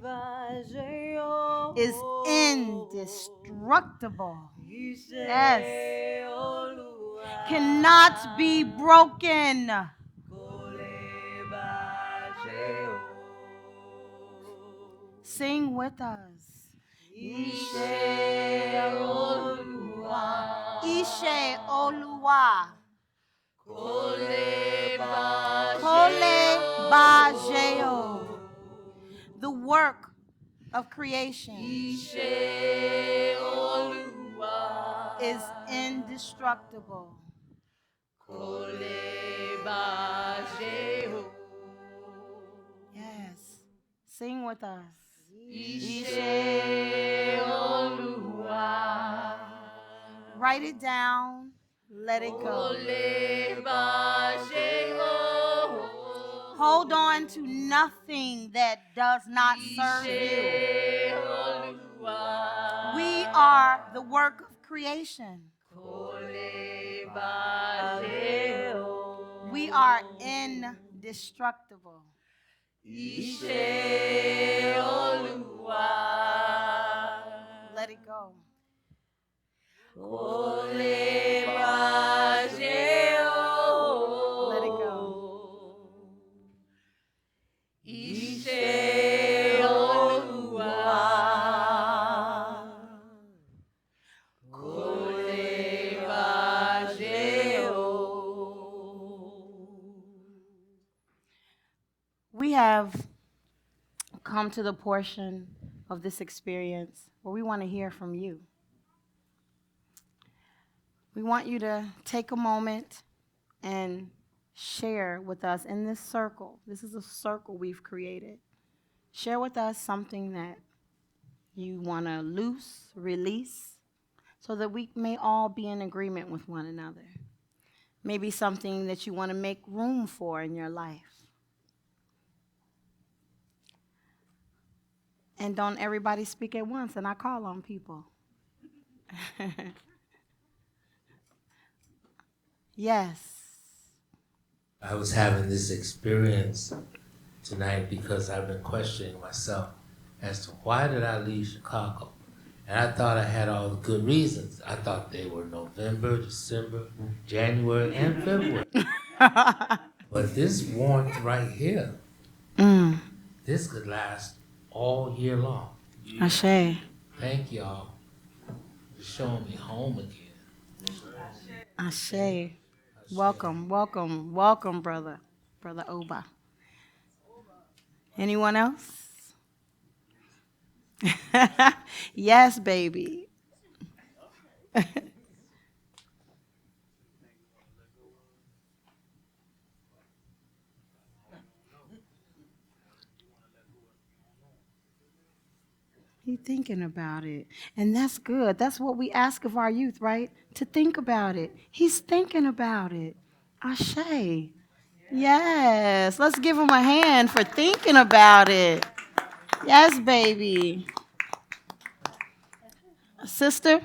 is indestructible. Yes. Cannot be broken. Sing with us. Ishe Oluwa. Ishe Oluwa. Kole Bajeo. The work of creation is indestructible. Yes. Sing with us. Ishe Oluwa. Write it down. Let it go. Hold on to nothing that does not serve you. We are the work of creation. We are indestructible. Let it go. Let it go. We have come to the portion of this experience where we want to hear from you. We want you to take a moment and share with us in this circle. This is a circle we've created. Share with us something that you want to loose, release, so that we may all be in agreement with one another. Maybe something that you want to make room for in your life. And don't everybody speak at once, and I call on people. Yes.
I was having this experience tonight because I've been questioning myself as to why did I leave Chicago? And I thought I had all the good reasons. I thought they were November, December, January, and February. But this warmth right here, this could last all year long.
Ashe.
Thank y'all for showing me home again.
Ashe. Welcome, welcome, welcome, brother. Brother Oba. Anyone else? Yes, baby. He's thinking about it. And that's good. That's what we ask of our youth, right? To think about it. He's thinking about it. Ashe. Yes. Let's give him a hand for thinking about it. Yes, baby. Sister,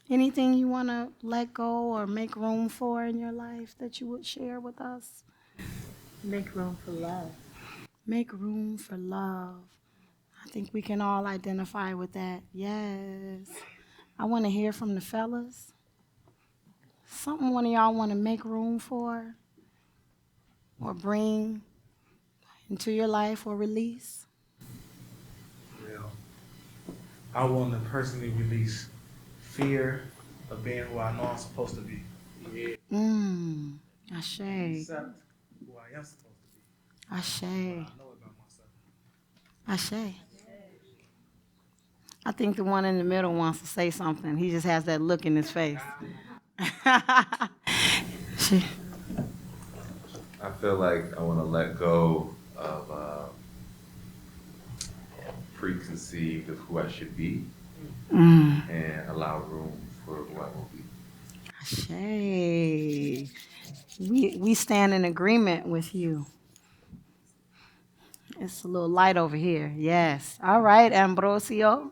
anything you want to let go or make room for in your life that you would share with us?
Make room for love.
Make room for love. I think we can all identify with that. Yes. I want to hear from the fellas. Something one of y'all want to make room for or bring into your life or release?
Well, I want to personally release fear of being who I know I'm supposed to be.
Ashe.
Accept who I am supposed to be.
Ashe.
What I know about myself.
Ashe. I think the one in the middle wants to say something. He just has that look in his face. She.
I feel like I want to let go of preconceived of who I should be and allow room for who I will be.
Ashe. We stand in agreement with you. It's a little light over here. Yes. All right, Ambrosio.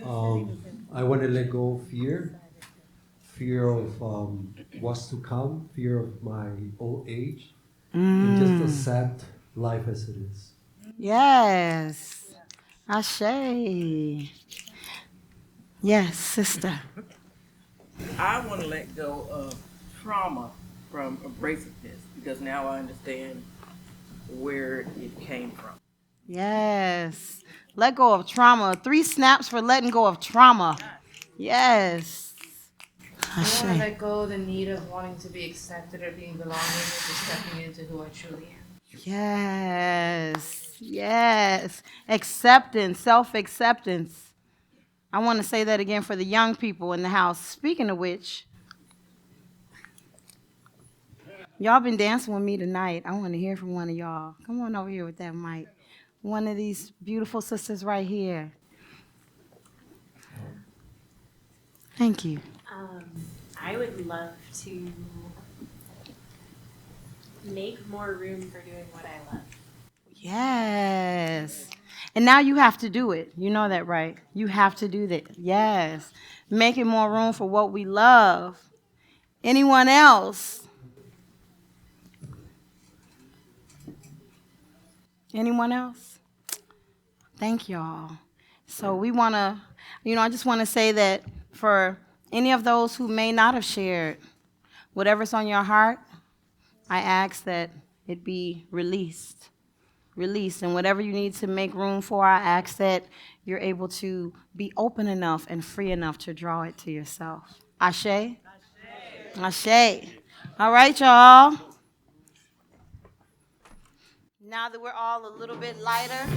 I want to let go of fear, fear of what's to come, fear of my old age, and just accept life as it is.
Yes. Ashe. Yes, sister.
I want to let go of trauma from abrasiveness because now I understand where it came from.
Yes. Let go of trauma. 3 snaps for letting go of trauma. Yes.
I want to let go of the need of wanting to be accepted or being belonging or just stepping into who I truly am.
Yes. Yes. Acceptance, self-acceptance. I want to say that again for the young people in the house. Speaking of which, y'all been dancing with me tonight. I want to hear from one of y'all. Come on over here with that mic. One of these beautiful sisters right here. Thank you.
I would love to make more room for doing what I love.
Yes. And now you have to do it. You know that, right? You have to do that. Yes. Making more room for what we love. Anyone else? Anyone else? Thank y'all. So we want to, I just want to say that for any of those who may not have shared whatever's on your heart, I ask that it be released. And whatever you need to make room for, I ask that you're able to be open enough and free enough to draw it to yourself. Ashe? Ashe. All right, y'all. Now that we're all a little bit lighter,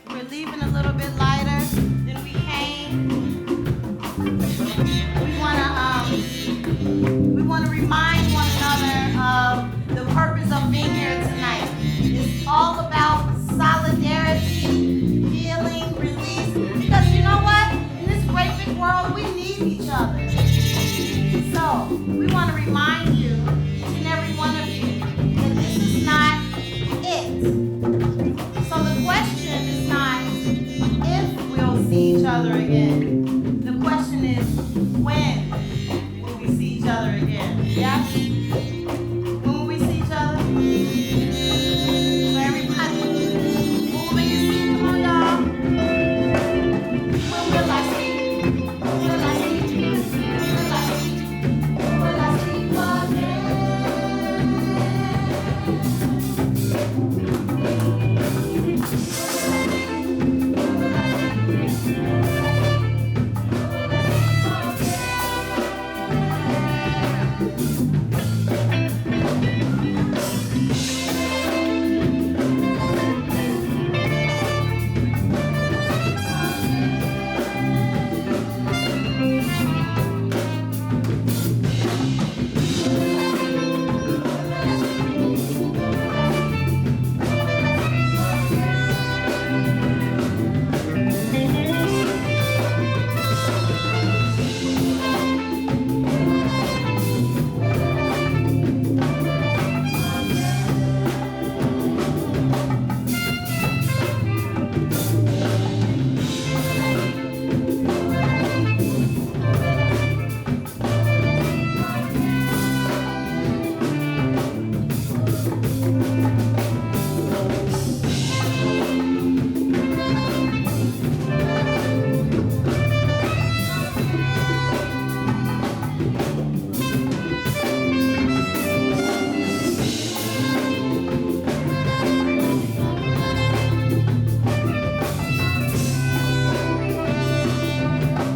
we're leaving a little bit lighter than we came. We want to remind one another of the purpose of being here tonight. It's all about solidarity, healing, release. Because you know what? In this great big world, we need each other. So we want to remind you, each and every one of you, that this is not it. So the question is not if we'll see each other again. The question is when will we see each other again? Yes? When will we see each other? So everybody, move in your seat. Come on, y'all. When will I see you? Will I see you? Will I see you? Will I see you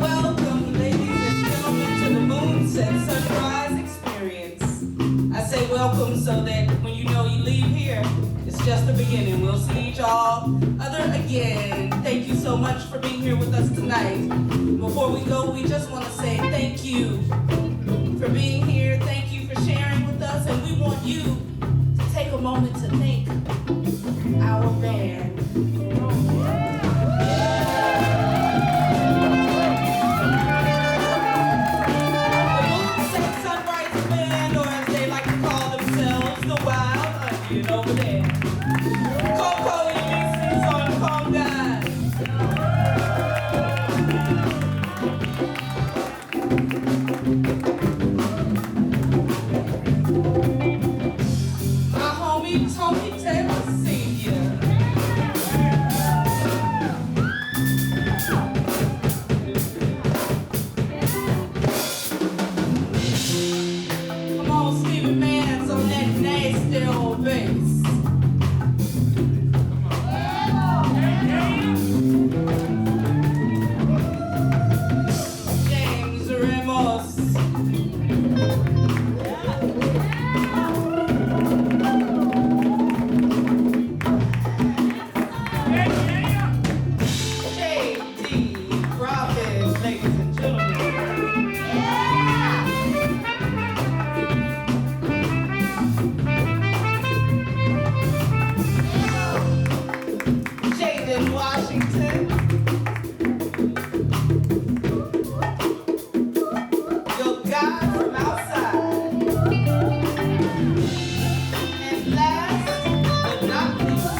Welcome, ladies and gentlemen, to the Moonset Sunrise experience. I say welcome so that when you know you leave here, it's just the beginning. We'll see each other again. Thank you so much for being here with us tonight. Before we go, we just want to say thank you for being here. Thank you for sharing with us, and we want you to take a moment to thank our band. The over there. Coco Elysses on congas. My homie Tony Taylor Sr. Come on, Stevie Mann's on that nasty old bass. James Ramos. J.D. Robbins, ladies and gentlemen. Jaden Washington. Your guy from outside. And last but not least,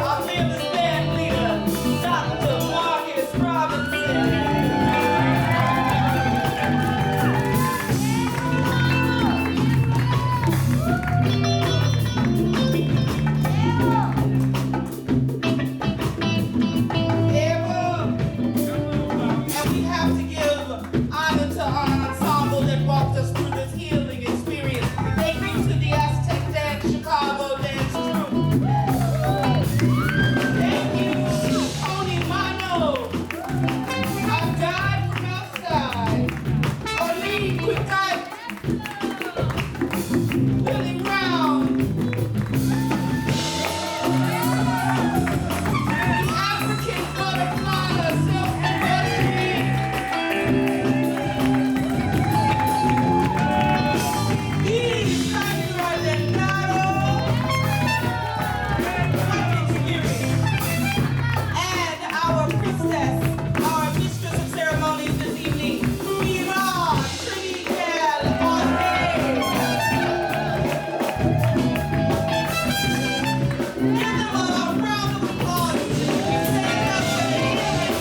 our fearless band leader, Dr. Marcus Robinson. And we have to give honor to our ensemble that walked us through this healing experience. Thank you to the Aztec Dance Chicago Dance Troupe. Thank you to Tony Mano. I died from outside. Orlean Quickite. Willie Round. The African butterfly, self-embodiment. These Sandra Delgado, Puppet Spirit, and our priestess, our mistress of ceremonies this evening, Pilar Audain. Give them a round of applause. Stand up for the healing.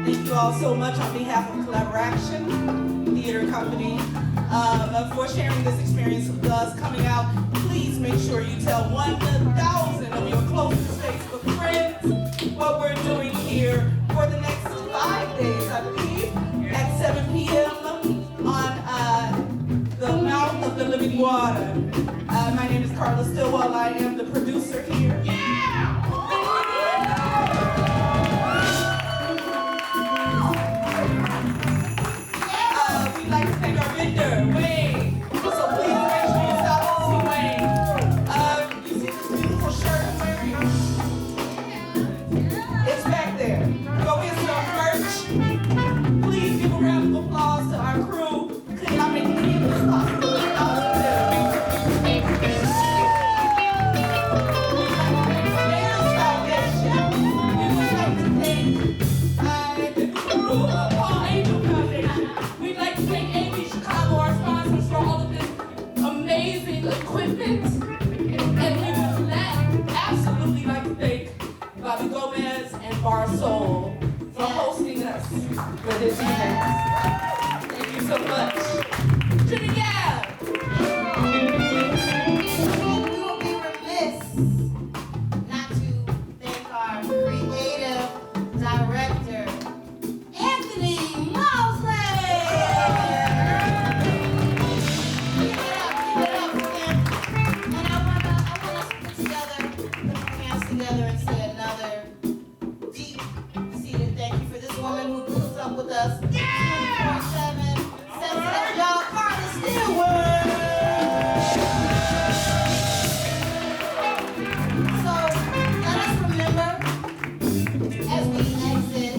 Thank you all so much on behalf of Collaboraction Theater Company for sharing this experience with us. Coming out, please make sure you tell 1,000 of your closest Facebook friends what we're doing here for the next 5 days, I believe, at 7 p.m. on the mouth of the living water. My name is Carla Stillwell. I am the producer here. We'd like to thank our vendor, Wayne. So please make sure you stop and see Wayne. You see this beautiful shirt I'm wearing? It's back there. Go get some merch. Please give a round of applause to our crew. Could y'all make any of this possible without them? Bears Foundation. We would like to thank the crew of Paul Angel Foundation. We'd like to thank Amy Chicago, our sponsors, for all of this amazing equipment. And we would absolutely like to thank Bobby Gomez and Bar Soul for hosting us for this event. Thank you so much. To the Gab.
And we will be remiss not to thank our creative director, Anthony Moseley. Give it up for him. And I want us to put our hands together and say another deep-seated thank you for this woman who puts up with us 24/7. Says that y'all, Carla Stillwell. So let us remember as we exit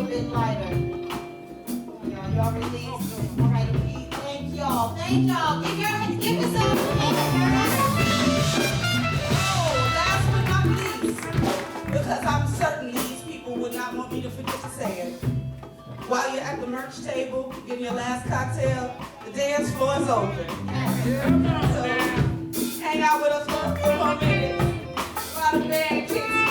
little bit lighter. Y'all release. All right, thank y'all. Thank y'all. Give yourself a
Oh, last but not least, because I'm certain these people would not want me to forget to say it. While you're at the merch table, getting your last cocktail, the dance floor is open. So hang out with us for a few more minutes while the band kicks.